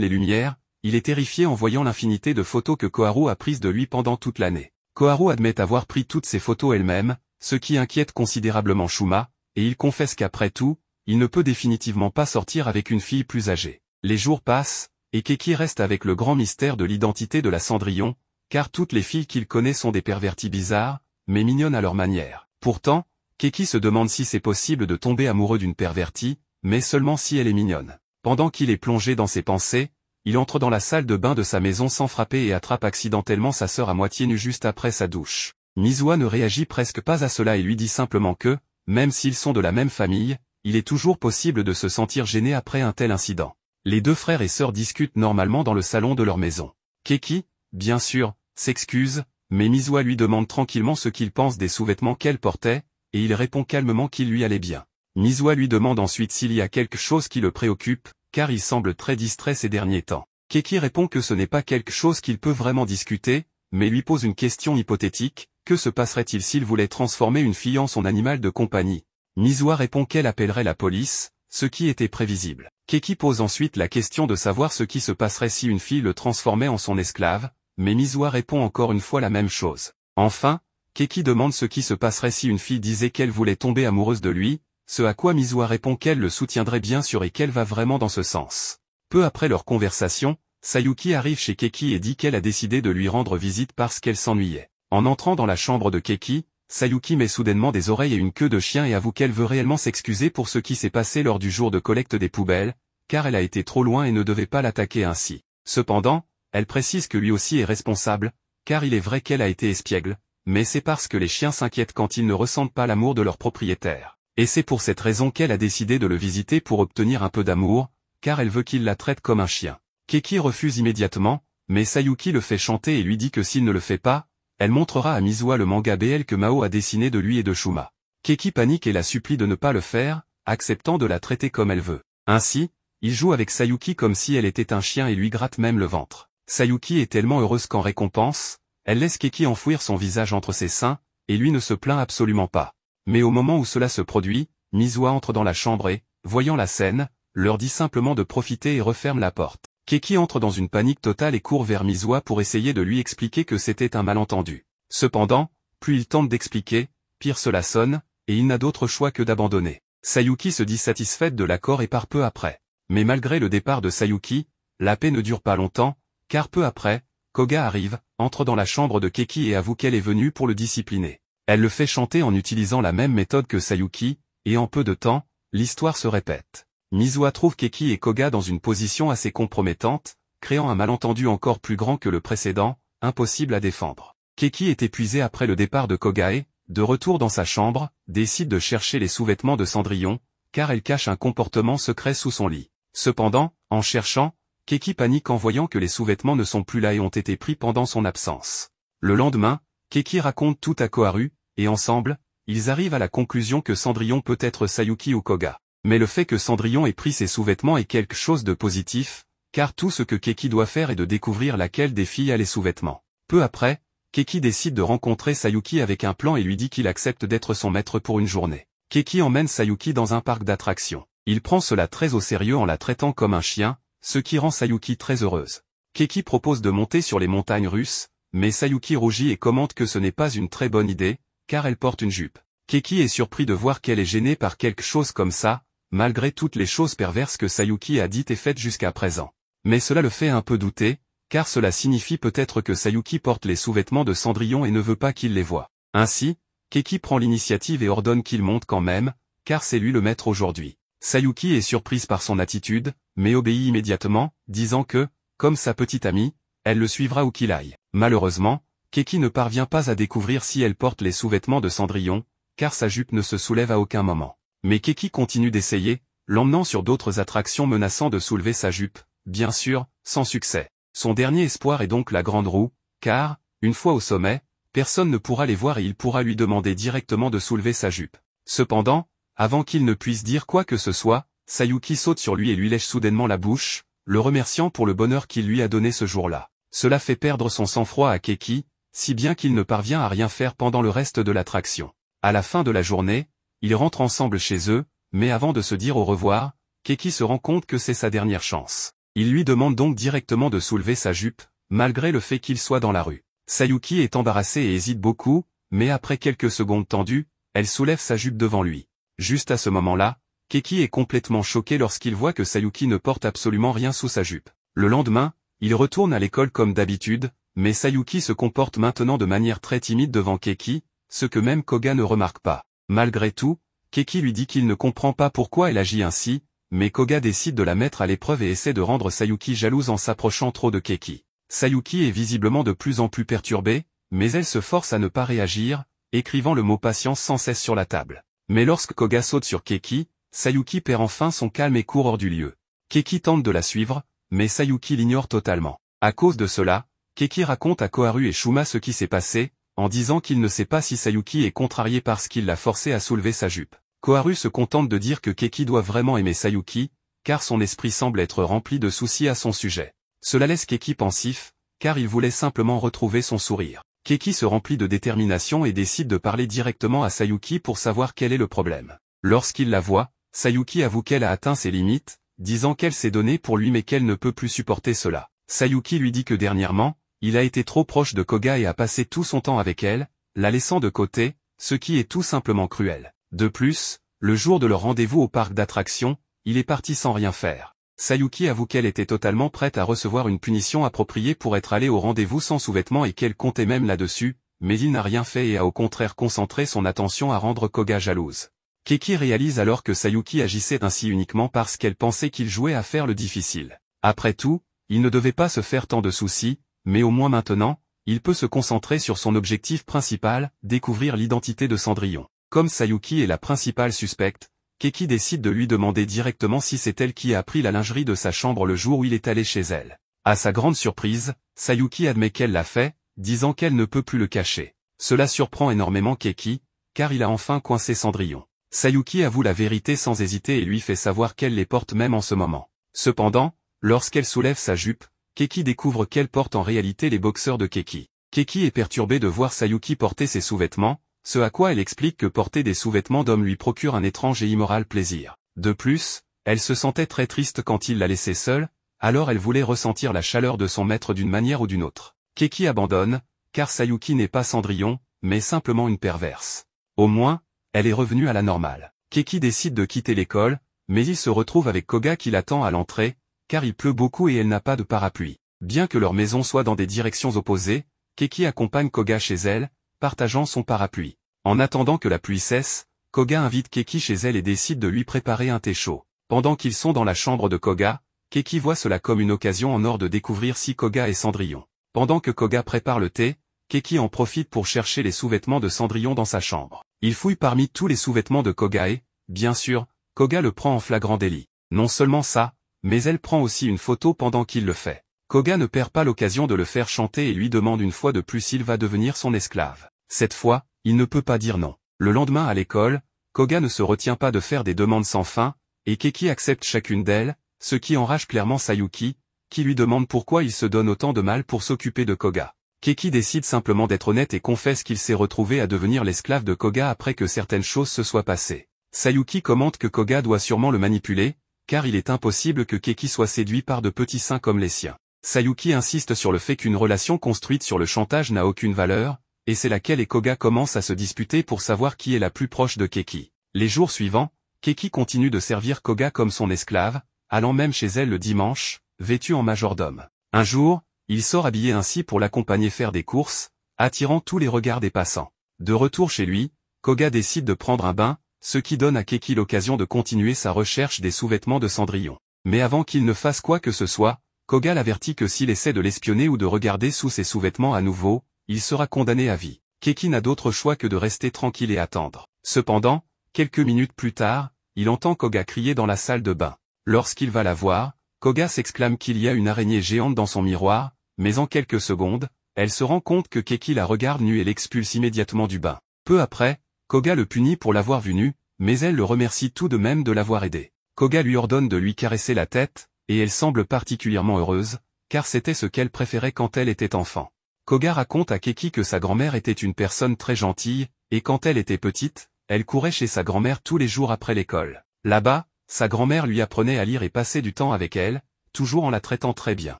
les lumières, il est terrifié en voyant l'infinité de photos que Koharu a prises de lui pendant toute l'année. Koharu admet avoir pris toutes ces photos elle-même, ce qui inquiète considérablement Shuma, et il confesse qu'après tout, il ne peut définitivement pas sortir avec une fille plus âgée. Les jours passent, et Keki reste avec le grand mystère de l'identité de la Cendrillon, car toutes les filles qu'il connaît sont des perverties bizarres, mais mignonnes à leur manière. Pourtant, Keki se demande si c'est possible de tomber amoureux d'une pervertie, mais seulement si elle est mignonne. Pendant qu'il est plongé dans ses pensées, il entre dans la salle de bain de sa maison sans frapper et attrape accidentellement sa sœur à moitié nue juste après sa douche. Mizuha ne réagit presque pas à cela et lui dit simplement que, même s'ils sont de la même famille, il est toujours possible de se sentir gêné après un tel incident. Les deux frères et sœurs discutent normalement dans le salon de leur maison. Keki, bien sûr, s'excuse, mais Mizuha lui demande tranquillement ce qu'il pense des sous-vêtements qu'elle portait, et il répond calmement qu'il lui allait bien. Mizuha lui demande ensuite s'il y a quelque chose qui le préoccupe, car il semble très distrait ces derniers temps. Keki répond que ce n'est pas quelque chose qu'il peut vraiment discuter, mais lui pose une question hypothétique, que se passerait-il s'il voulait transformer une fille en son animal de compagnie? Mizuha répond qu'elle appellerait la police, ce qui était prévisible. Keki pose ensuite la question de savoir ce qui se passerait si une fille le transformait en son esclave, mais Mizuha répond encore une fois la même chose. Enfin, Keki demande ce qui se passerait si une fille disait qu'elle voulait tomber amoureuse de lui, ce à quoi Mizuha répond qu'elle le soutiendrait bien sûr et qu'elle va vraiment dans ce sens. Peu après leur conversation, Sayuki arrive chez Keki et dit qu'elle a décidé de lui rendre visite parce qu'elle s'ennuyait. En entrant dans la chambre de Keki, Sayuki met soudainement des oreilles et une queue de chien et avoue qu'elle veut réellement s'excuser pour ce qui s'est passé lors du jour de collecte des poubelles, car elle a été trop loin et ne devait pas l'attaquer ainsi. Cependant, elle précise que lui aussi est responsable, car il est vrai qu'elle a été espiègle, mais c'est parce que les chiens s'inquiètent quand ils ne ressentent pas l'amour de leur propriétaire. Et c'est pour cette raison qu'elle a décidé de le visiter pour obtenir un peu d'amour, car elle veut qu'il la traite comme un chien. Keki refuse immédiatement, mais Sayuki le fait chanter et lui dit que s'il ne le fait pas, elle montrera à Mizuha le manga BL que Mao a dessiné de lui et de Shuma. Keki panique et la supplie de ne pas le faire, acceptant de la traiter comme elle veut. Ainsi, il joue avec Sayuki comme si elle était un chien et lui gratte même le ventre. Sayuki est tellement heureuse qu'en récompense, elle laisse Keki enfouir son visage entre ses seins, et lui ne se plaint absolument pas. Mais au moment où cela se produit, Mizuha entre dans la chambre et, voyant la scène, leur dit simplement de profiter et referme la porte. Keki entre dans une panique totale et court vers Mizuha pour essayer de lui expliquer que c'était un malentendu. Cependant, plus il tente d'expliquer, pire cela sonne, et il n'a d'autre choix que d'abandonner. Sayuki se dit satisfaite de l'accord et part peu après. Mais malgré le départ de Sayuki, la paix ne dure pas longtemps, car peu après, Koga arrive, entre dans la chambre de Keki et avoue qu'elle est venue pour le discipliner. Elle le fait chanter en utilisant la même méthode que Sayuki, et en peu de temps, l'histoire se répète. Mizuha trouve Keki et Koga dans une position assez compromettante, créant un malentendu encore plus grand que le précédent, impossible à défendre. Keki est épuisée après le départ de Koga et, de retour dans sa chambre, décide de chercher les sous-vêtements de Cendrillon, car elle cache un comportement secret sous son lit. Cependant, en cherchant, Keki panique en voyant que les sous-vêtements ne sont plus là et ont été pris pendant son absence. Le lendemain, Keki raconte tout à Koharu, et ensemble, ils arrivent à la conclusion que Cendrillon peut être Sayuki ou Koga. Mais le fait que Cendrillon ait pris ses sous-vêtements est quelque chose de positif, car tout ce que Keki doit faire est de découvrir laquelle des filles a les sous-vêtements. Peu après, Keki décide de rencontrer Sayuki avec un plan et lui dit qu'il accepte d'être son maître pour une journée. Keki emmène Sayuki dans un parc d'attractions. Il prend cela très au sérieux en la traitant comme un chien, ce qui rend Sayuki très heureuse. Keki propose de monter sur les montagnes russes, mais Sayuki rougit et commente que ce n'est pas une très bonne idée, car elle porte une jupe. Keki est surpris de voir qu'elle est gênée par quelque chose comme ça, malgré toutes les choses perverses que Sayuki a dites et faites jusqu'à présent. Mais cela le fait un peu douter, car cela signifie peut-être que Sayuki porte les sous-vêtements de Cendrillon et ne veut pas qu'il les voie. Ainsi, Keki prend l'initiative et ordonne qu'il monte quand même, car c'est lui le maître aujourd'hui. Sayuki est surprise par son attitude, mais obéit immédiatement, disant que, comme sa petite amie, elle le suivra où qu'il aille. Malheureusement, Keki ne parvient pas à découvrir si elle porte les sous-vêtements de Cendrillon, car sa jupe ne se soulève à aucun moment. Mais Keki continue d'essayer, l'emmenant sur d'autres attractions menaçant de soulever sa jupe, bien sûr, sans succès. Son dernier espoir est donc la grande roue, car, une fois au sommet, personne ne pourra les voir et il pourra lui demander directement de soulever sa jupe. Cependant, avant qu'il ne puisse dire quoi que ce soit, Sayuki saute sur lui et lui lèche soudainement la bouche, le remerciant pour le bonheur qu'il lui a donné ce jour-là. Cela fait perdre son sang-froid à Keki, si bien qu'il ne parvient à rien faire pendant le reste de l'attraction. À la fin de la journée, ils rentrent ensemble chez eux, mais avant de se dire au revoir, Keki se rend compte que c'est sa dernière chance. Il lui demande donc directement de soulever sa jupe, malgré le fait qu'il soit dans la rue. Sayuki est embarrassée et hésite beaucoup, mais après quelques secondes tendues, elle soulève sa jupe devant lui. Juste à ce moment-là, Keki est complètement choqué lorsqu'il voit que Sayuki ne porte absolument rien sous sa jupe. Le lendemain, il retourne à l'école comme d'habitude, mais Sayuki se comporte maintenant de manière très timide devant Keki, ce que même Koga ne remarque pas. Malgré tout, Keki lui dit qu'il ne comprend pas pourquoi elle agit ainsi, mais Koga décide de la mettre à l'épreuve et essaie de rendre Sayuki jalouse en s'approchant trop de Keki. Sayuki est visiblement de plus en plus perturbée, mais elle se force à ne pas réagir, écrivant le mot patience sans cesse sur la table. Mais lorsque Koga saute sur Keki, Sayuki perd enfin son calme et court hors du lieu. Keki tente de la suivre, mais Sayuki l'ignore totalement. À cause de cela, Keki raconte à Koharu et Shuma ce qui s'est passé, en disant qu'il ne sait pas si Sayuki est contrarié parce qu'il l'a forcé à soulever sa jupe. Koharu se contente de dire que Keki doit vraiment aimer Sayuki, car son esprit semble être rempli de soucis à son sujet. Cela laisse Keki pensif, car il voulait simplement retrouver son sourire. Keki se remplit de détermination et décide de parler directement à Sayuki pour savoir quel est le problème. Lorsqu'il la voit, Sayuki avoue qu'elle a atteint ses limites, disant qu'elle s'est donnée pour lui mais qu'elle ne peut plus supporter cela. Sayuki lui dit que dernièrement, il a été trop proche de Koga et a passé tout son temps avec elle, la laissant de côté, ce qui est tout simplement cruel. De plus, le jour de leur rendez-vous au parc d'attractions, il est parti sans rien faire. Sayuki avoue qu'elle était totalement prête à recevoir une punition appropriée pour être allée au rendez-vous sans sous-vêtements et qu'elle comptait même là-dessus, mais il n'a rien fait et a au contraire concentré son attention à rendre Koga jalouse. Keki réalise alors que Sayuki agissait ainsi uniquement parce qu'elle pensait qu'il jouait à faire le difficile. Après tout, il ne devait pas se faire tant de soucis, mais au moins maintenant, il peut se concentrer sur son objectif principal, découvrir l'identité de Cendrillon. Comme Sayuki est la principale suspecte, Keki décide de lui demander directement si c'est elle qui a pris la lingerie de sa chambre le jour où il est allé chez elle. À sa grande surprise, Sayuki admet qu'elle l'a fait, disant qu'elle ne peut plus le cacher. Cela surprend énormément Keki, car il a enfin coincé Cendrillon. Sayuki avoue la vérité sans hésiter et lui fait savoir qu'elle les porte même en ce moment. Cependant, lorsqu'elle soulève sa jupe, Keki découvre qu'elle porte en réalité les boxeurs de Keki. Keki est perturbée de voir Sayuki porter ses sous-vêtements, ce à quoi elle explique que porter des sous-vêtements d'homme lui procure un étrange et immoral plaisir. De plus, elle se sentait très triste quand il la laissait seule, alors elle voulait ressentir la chaleur de son maître d'une manière ou d'une autre. Keki abandonne, car Sayuki n'est pas Cendrillon, mais simplement une perverse. Au moins, elle est revenue à la normale. Keki décide de quitter l'école, mais il se retrouve avec Koga qui l'attend à l'entrée, car il pleut beaucoup et elle n'a pas de parapluie. Bien que leurs maisons soient dans des directions opposées, Keki accompagne Koga chez elle, partageant son parapluie. En attendant que la pluie cesse, Koga invite Keki chez elle et décide de lui préparer un thé chaud. Pendant qu'ils sont dans la chambre de Koga, Keki voit cela comme une occasion en or de découvrir si Koga est Cendrillon. Pendant que Koga prépare le thé, Keki en profite pour chercher les sous-vêtements de Cendrillon dans sa chambre. Il fouille parmi tous les sous-vêtements de Koga et, bien sûr, Koga le prend en flagrant délit. Non seulement ça, mais elle prend aussi une photo pendant qu'il le fait. Koga ne perd pas l'occasion de le faire chanter et lui demande une fois de plus s'il va devenir son esclave. Cette fois, il ne peut pas dire non. Le lendemain à l'école, Koga ne se retient pas de faire des demandes sans fin, et Keki accepte chacune d'elles, ce qui enrage clairement Sayuki, qui lui demande pourquoi il se donne autant de mal pour s'occuper de Koga. Keki décide simplement d'être honnête et confesse qu'il s'est retrouvé à devenir l'esclave de Koga après que certaines choses se soient passées. Sayuki commente que Koga doit sûrement le manipuler, car il est impossible que Keki soit séduit par de petits seins comme les siens. Sayuki insiste sur le fait qu'une relation construite sur le chantage n'a aucune valeur, et c'est laquelle et Koga commence à se disputer pour savoir qui est la plus proche de Keki. Les jours suivants, Keki continue de servir Koga comme son esclave, allant même chez elle le dimanche, vêtu en majordome. Un jour, il sort habillé ainsi pour l'accompagner faire des courses, attirant tous les regards des passants. De retour chez lui, Koga décide de prendre un bain, ce qui donne à Keki l'occasion de continuer sa recherche des sous-vêtements de Cendrillon. Mais avant qu'il ne fasse quoi que ce soit, Koga l'avertit que s'il essaie de l'espionner ou de regarder sous ses sous-vêtements à nouveau, il sera condamné à vie. Keki n'a d'autre choix que de rester tranquille et attendre. Cependant, quelques minutes plus tard, il entend Koga crier dans la salle de bain. Lorsqu'il va la voir, Koga s'exclame qu'il y a une araignée géante dans son miroir, mais en quelques secondes, elle se rend compte que Keki la regarde nue et l'expulse immédiatement du bain. Peu après, Koga le punit pour l'avoir vu nu, mais elle le remercie tout de même de l'avoir aidé. Koga lui ordonne de lui caresser la tête, et elle semble particulièrement heureuse, car c'était ce qu'elle préférait quand elle était enfant. Koga raconte à Keki que sa grand-mère était une personne très gentille, et quand elle était petite, elle courait chez sa grand-mère tous les jours après l'école. Là-bas, sa grand-mère lui apprenait à lire et passait du temps avec elle, toujours en la traitant très bien.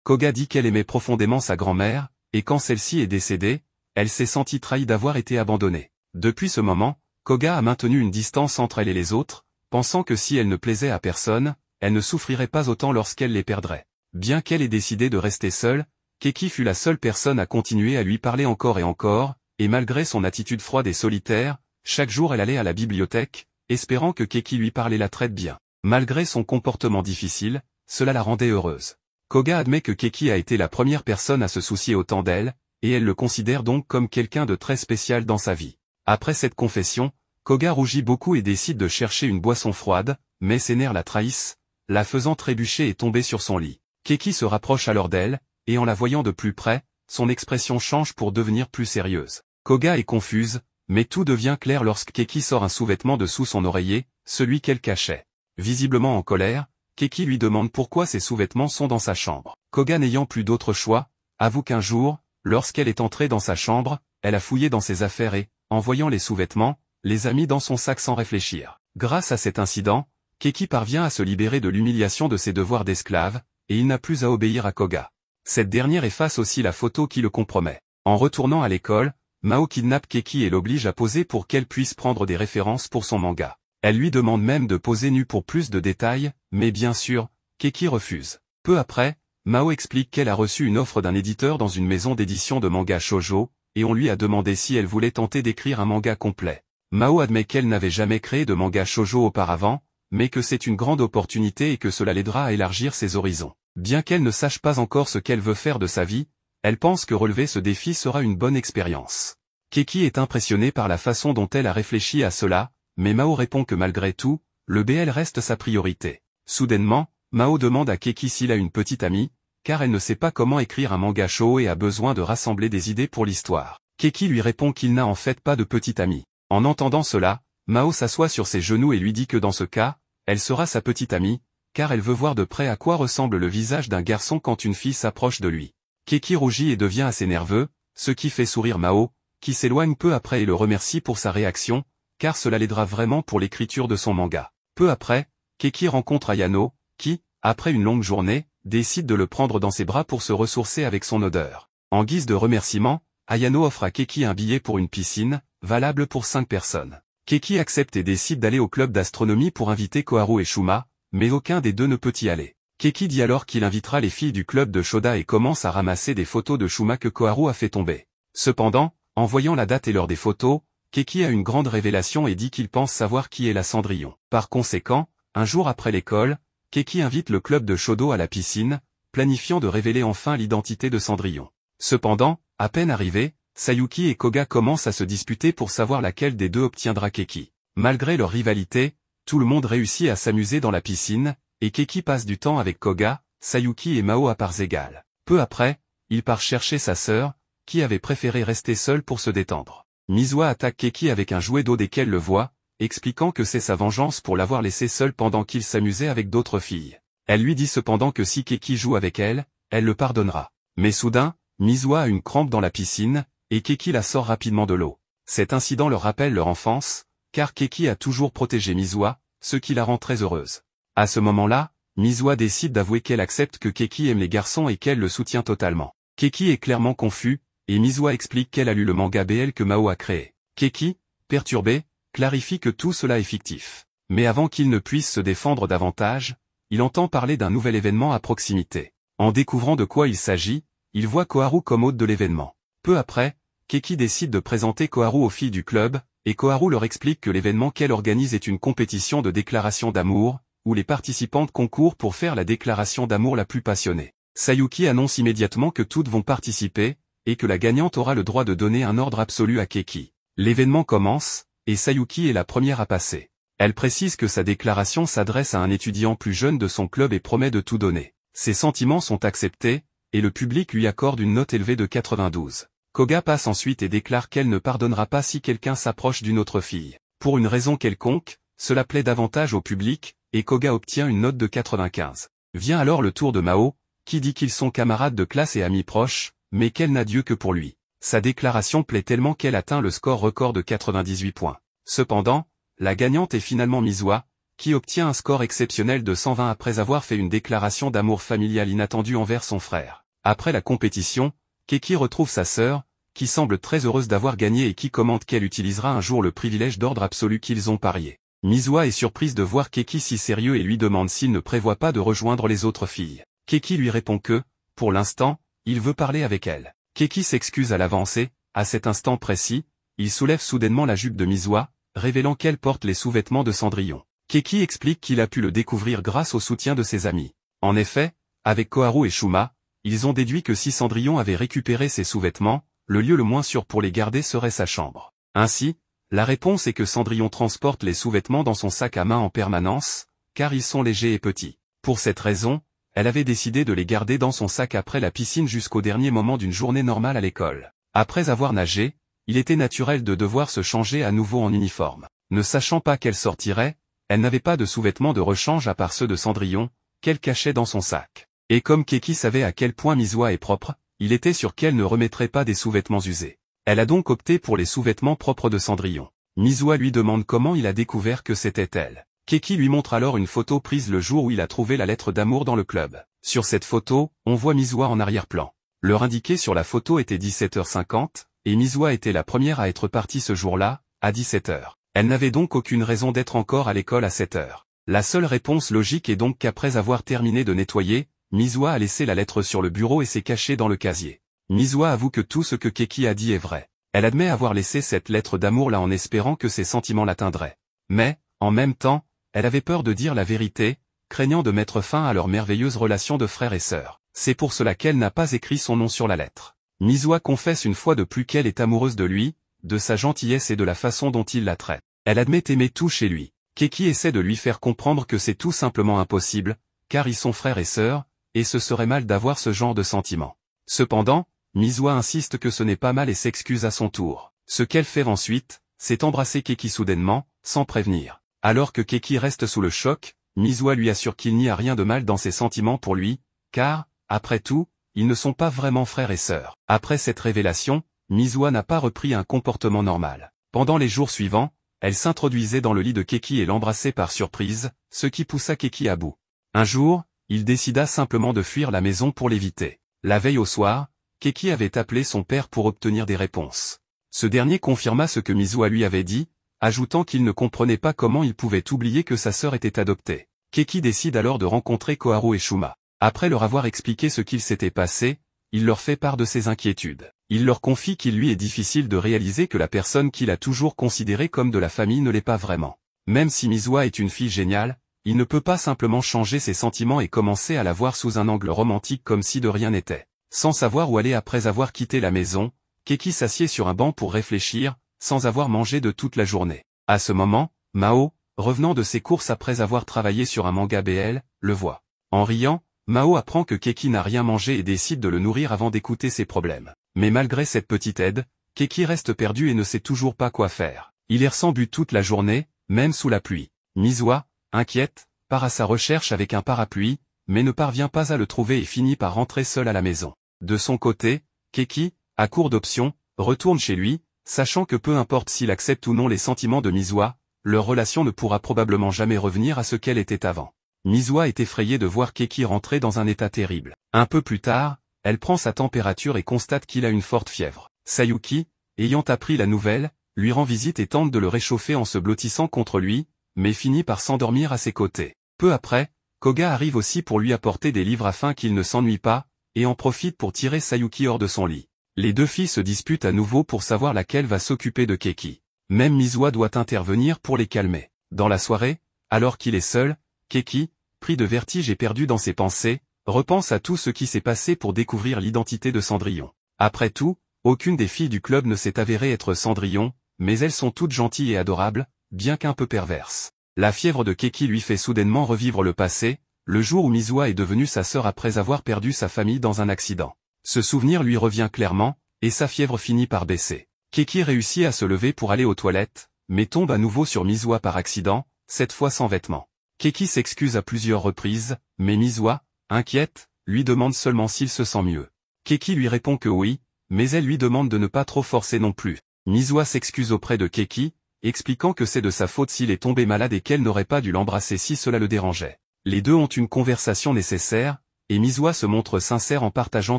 Koga dit qu'elle aimait profondément sa grand-mère, et quand celle-ci est décédée, elle s'est sentie trahie d'avoir été abandonnée. Depuis ce moment, Koga a maintenu une distance entre elle et les autres, pensant que si elle ne plaisait à personne, elle ne souffrirait pas autant lorsqu'elle les perdrait. Bien qu'elle ait décidé de rester seule, Keki fut la seule personne à continuer à lui parler encore et encore, et malgré son attitude froide et solitaire, chaque jour elle allait à la bibliothèque, espérant que Keki lui parle et la traite bien. Malgré son comportement difficile, cela la rendait heureuse. Koga admet que Keki a été la première personne à se soucier autant d'elle, et elle le considère donc comme quelqu'un de très spécial dans sa vie. Après cette confession, Koga rougit beaucoup et décide de chercher une boisson froide, mais ses nerfs la trahissent, la faisant trébucher et tomber sur son lit. Keki se rapproche alors d'elle, et en la voyant de plus près, son expression change pour devenir plus sérieuse. Koga est confuse, mais tout devient clair lorsque Keki sort un sous-vêtement de sous son oreiller, celui qu'elle cachait. Visiblement en colère, Keki lui demande pourquoi ses sous-vêtements sont dans sa chambre. Koga n'ayant plus d'autre choix, avoue qu'un jour, lorsqu'elle est entrée dans sa chambre, elle a fouillé dans ses affaires et, en voyant les sous-vêtements, les a mis dans son sac sans réfléchir. Grâce à cet incident, Keki parvient à se libérer de l'humiliation de ses devoirs d'esclave, et il n'a plus à obéir à Koga. Cette dernière efface aussi la photo qui le compromet. En retournant à l'école, Mao kidnappe Keki et l'oblige à poser pour qu'elle puisse prendre des références pour son manga. Elle lui demande même de poser nue pour plus de détails, mais bien sûr, Keki refuse. Peu après, Mao explique qu'elle a reçu une offre d'un éditeur dans une maison d'édition de manga shoujo, et on lui a demandé si elle voulait tenter d'écrire un manga complet. Mao admet qu'elle n'avait jamais créé de manga shoujo auparavant, mais que c'est une grande opportunité et que cela l'aidera à élargir ses horizons. Bien qu'elle ne sache pas encore ce qu'elle veut faire de sa vie, elle pense que relever ce défi sera une bonne expérience. Keki est impressionnée par la façon dont elle a réfléchi à cela, mais Mao répond que malgré tout, le BL reste sa priorité. Soudainement, Mao demande à Keki s'il a une petite amie, car elle ne sait pas comment écrire un manga shoujo et a besoin de rassembler des idées pour l'histoire. Keki lui répond qu'il n'a en fait pas de petite amie. En entendant cela, Mao s'assoit sur ses genoux et lui dit que dans ce cas, elle sera sa petite amie, car elle veut voir de près à quoi ressemble le visage d'un garçon quand une fille s'approche de lui. Keki rougit et devient assez nerveux, ce qui fait sourire Mao, qui s'éloigne peu après et le remercie pour sa réaction, car cela l'aidera vraiment pour l'écriture de son manga. Peu après, Keki rencontre Ayano, qui, après une longue journée, décide de le prendre dans ses bras pour se ressourcer avec son odeur. En guise de remerciement, Ayano offre à Keki un billet pour une piscine, valable pour 5 personnes. Keki accepte et décide d'aller au club d'astronomie pour inviter Koharu et Shuma, mais aucun des deux ne peut y aller. Keki dit alors qu'il invitera les filles du club de Shoda et commence à ramasser des photos de Shuma que Koharu a fait tomber. Cependant, en voyant la date et l'heure des photos, Keki a une grande révélation et dit qu'il pense savoir qui est la Cendrillon. Par conséquent, un jour après l'école, Keki invite le club de Shodo à la piscine, planifiant de révéler enfin l'identité de Cendrillon. Cependant, à peine arrivés, Sayuki et Koga commencent à se disputer pour savoir laquelle des deux obtiendra Keki. Malgré leur rivalité, tout le monde réussit à s'amuser dans la piscine, et Keki passe du temps avec Koga, Sayuki et Mao à parts égales. Peu après, il part chercher sa sœur, qui avait préféré rester seule pour se détendre. Mizuha attaque Keki avec un jouet d'eau dès qu'elle le voit, expliquant que c'est sa vengeance pour l'avoir laissé seule pendant qu'il s'amusait avec d'autres filles. Elle lui dit cependant que si Keki joue avec elle, elle le pardonnera. Mais soudain, Mizuha a une crampe dans la piscine, et Keki la sort rapidement de l'eau. Cet incident leur rappelle leur enfance, car Keki a toujours protégé Mizuha, ce qui la rend très heureuse. À ce moment-là, Mizuha décide d'avouer qu'elle accepte que Keki aime les garçons et qu'elle le soutient totalement. Keki est clairement confus, et Mizuha explique qu'elle a lu le manga BL que Mao a créé. Keki, perturbé, clarifie que tout cela est fictif. Mais avant qu'il ne puisse se défendre davantage, il entend parler d'un nouvel événement à proximité. En découvrant de quoi il s'agit, il voit Koharu comme hôte de l'événement. Peu après, Keki décide de présenter Koharu aux filles du club, et Koharu leur explique que l'événement qu'elle organise est une compétition de déclaration d'amour, où les participantes concourent pour faire la déclaration d'amour la plus passionnée. Sayuki annonce immédiatement que toutes vont participer, et que la gagnante aura le droit de donner un ordre absolu à Keki. L'événement commence, et Sayuki est la première à passer. Elle précise que sa déclaration s'adresse à un étudiant plus jeune de son club et promet de tout donner. Ses sentiments sont acceptés, et le public lui accorde une note élevée de 92. Koga passe ensuite et déclare qu'elle ne pardonnera pas si quelqu'un s'approche d'une autre fille. Pour une raison quelconque, cela plaît davantage au public, et Koga obtient une note de 95. Vient alors le tour de Mao, qui dit qu'ils sont camarades de classe et amis proches, mais qu'elle n'a Dieu que pour lui. Sa déclaration plaît tellement qu'elle atteint le score record de 98 points. Cependant, la gagnante est finalement Miswa, qui obtient un score exceptionnel de 120 après avoir fait une déclaration d'amour familial inattendue envers son frère. Après la compétition, Keki retrouve sa sœur, qui semble très heureuse d'avoir gagné et qui commente qu'elle utilisera un jour le privilège d'ordre absolu qu'ils ont parié. Miswa est surprise de voir Keki si sérieux et lui demande s'il ne prévoit pas de rejoindre les autres filles. Keki lui répond que, pour l'instant, il veut parler avec elle. Keki s'excuse à l'avance et, à cet instant précis, il soulève soudainement la jupe de Miswa, révélant qu'elle porte les sous-vêtements de Cendrillon. Keki explique qu'il a pu le découvrir grâce au soutien de ses amis. En effet, avec Koharu et Shuma, ils ont déduit que si Cendrillon avait récupéré ses sous-vêtements, le lieu le moins sûr pour les garder serait sa chambre. Ainsi, la réponse est que Cendrillon transporte les sous-vêtements dans son sac à main en permanence, car ils sont légers et petits. Pour cette raison, elle avait décidé de les garder dans son sac après la piscine jusqu'au dernier moment d'une journée normale à l'école. Après avoir nagé, il était naturel de devoir se changer à nouveau en uniforme. Ne sachant pas qu'elle sortirait, elle n'avait pas de sous-vêtements de rechange à part ceux de Cendrillon, qu'elle cachait dans son sac. Et comme Keki savait à quel point Miswa est propre, il était sûr qu'elle ne remettrait pas des sous-vêtements usés. Elle a donc opté pour les sous-vêtements propres de Cendrillon. Miswa lui demande comment il a découvert que c'était elle. Keki lui montre alors une photo prise le jour où il a trouvé la lettre d'amour dans le club. Sur cette photo, on voit Miswa en arrière-plan. L'heure indiquée sur la photo était 17h50, et Miswa était la première à être partie ce jour-là, à 17h. Elle n'avait donc aucune raison d'être encore à l'école à 7h. La seule réponse logique est donc qu'après avoir terminé de nettoyer, Miswa a laissé la lettre sur le bureau et s'est cachée dans le casier. Miswa avoue que tout ce que Keki a dit est vrai. Elle admet avoir laissé cette lettre d'amour là en espérant que ses sentiments l'atteindraient. Mais, en même temps, elle avait peur de dire la vérité, craignant de mettre fin à leur merveilleuse relation de frère et sœur. C'est pour cela qu'elle n'a pas écrit son nom sur la lettre. Miswa confesse une fois de plus qu'elle est amoureuse de lui, de sa gentillesse et de la façon dont il la traite. Elle admet aimer tout chez lui. Keki essaie de lui faire comprendre que c'est tout simplement impossible, car ils sont frères et sœurs, et ce serait mal d'avoir ce genre de sentiments. Cependant, Miswa insiste que ce n'est pas mal et s'excuse à son tour. Ce qu'elle fait ensuite, c'est embrasser Keki soudainement, sans prévenir. Alors que Keki reste sous le choc, Miswa lui assure qu'il n'y a rien de mal dans ses sentiments pour lui, car, après tout, ils ne sont pas vraiment frères et sœurs. Après cette révélation, Miswa n'a pas repris un comportement normal. Pendant les jours suivants, elle s'introduisait dans le lit de Keki et l'embrassait par surprise, ce qui poussa Keki à bout. Un jour, il décida simplement de fuir la maison pour l'éviter. La veille au soir, Keki avait appelé son père pour obtenir des réponses. Ce dernier confirma ce que Miswa lui avait dit, ajoutant qu'il ne comprenait pas comment il pouvait oublier que sa sœur était adoptée. Keki décide alors de rencontrer Koharu et Shuma. Après leur avoir expliqué ce qu'il s'était passé, il leur fait part de ses inquiétudes. Il leur confie qu'il lui est difficile de réaliser que la personne qu'il a toujours considérée comme de la famille ne l'est pas vraiment. Même si Miswa est une fille géniale, il ne peut pas simplement changer ses sentiments et commencer à la voir sous un angle romantique comme si de rien n'était. Sans savoir où aller après avoir quitté la maison, Keki s'assied sur un banc pour réfléchir, sans avoir mangé de toute la journée. À ce moment, Mao, revenant de ses courses après avoir travaillé sur un manga BL, le voit. En riant, Mao apprend que Keki n'a rien mangé et décide de le nourrir avant d'écouter ses problèmes. Mais malgré cette petite aide, Keki reste perdu et ne sait toujours pas quoi faire. Il erre sans but toute la journée, même sous la pluie. Miswa, inquiète, part à sa recherche avec un parapluie, mais ne parvient pas à le trouver et finit par rentrer seul à la maison. De son côté, Keki, à court d'options, retourne chez lui, sachant que peu importe s'il accepte ou non les sentiments de Miswa, leur relation ne pourra probablement jamais revenir à ce qu'elle était avant. Miswa est effrayée de voir Keki rentrer dans un état terrible. Un peu plus tard, elle prend sa température et constate qu'il a une forte fièvre. Sayuki, ayant appris la nouvelle, lui rend visite et tente de le réchauffer en se blottissant contre lui, mais finit par s'endormir à ses côtés. Peu après, Koga arrive aussi pour lui apporter des livres afin qu'il ne s'ennuie pas, et en profite pour tirer Sayuki hors de son lit. Les deux filles se disputent à nouveau pour savoir laquelle va s'occuper de Keki. Même Miswa doit intervenir pour les calmer. Dans la soirée, alors qu'il est seul, Keki, pris de vertige et perdu dans ses pensées, repense à tout ce qui s'est passé pour découvrir l'identité de Cendrillon. Après tout, aucune des filles du club ne s'est avérée être Cendrillon, mais elles sont toutes gentilles et adorables, bien qu'un peu perverses. La fièvre de Keki lui fait soudainement revivre le passé, le jour où Miswa est devenue sa sœur après avoir perdu sa famille dans un accident. Ce souvenir lui revient clairement, et sa fièvre finit par baisser. Keki réussit à se lever pour aller aux toilettes, mais tombe à nouveau sur Miswa par accident, cette fois sans vêtements. Keki s'excuse à plusieurs reprises, mais Miswa, inquiète, lui demande seulement s'il se sent mieux. Keki lui répond que oui, mais elle lui demande de ne pas trop forcer non plus. Miswa s'excuse auprès de Keki, expliquant que c'est de sa faute s'il est tombé malade et qu'elle n'aurait pas dû l'embrasser si cela le dérangeait. Les deux ont une conversation nécessaire, et Mizuha se montre sincère en partageant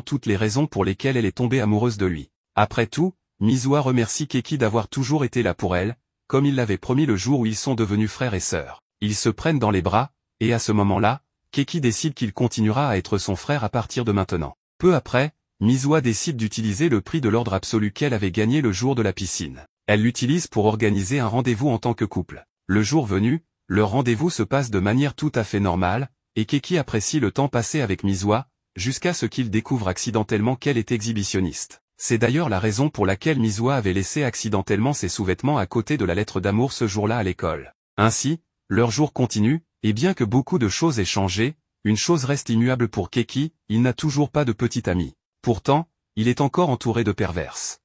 toutes les raisons pour lesquelles elle est tombée amoureuse de lui. Après tout, Mizuha remercie Keki d'avoir toujours été là pour elle, comme il l'avait promis le jour où ils sont devenus frères et sœurs. Ils se prennent dans les bras, et à ce moment-là, Keki décide qu'il continuera à être son frère à partir de maintenant. Peu après, Mizuha décide d'utiliser le prix de l'ordre absolu qu'elle avait gagné le jour de la piscine. Elle l'utilise pour organiser un rendez-vous en tant que couple. Le jour venu, leur rendez-vous se passe de manière tout à fait normale, et Keki apprécie le temps passé avec Mizuha, jusqu'à ce qu'il découvre accidentellement qu'elle est exhibitionniste. C'est d'ailleurs la raison pour laquelle Mizuha avait laissé accidentellement ses sous-vêtements à côté de la lettre d'amour ce jour-là à l'école. Ainsi, leur jour continue, et bien que beaucoup de choses aient changé, une chose reste immuable pour Keki, il n'a toujours pas de petite amie. Pourtant, il est encore entouré de perverses.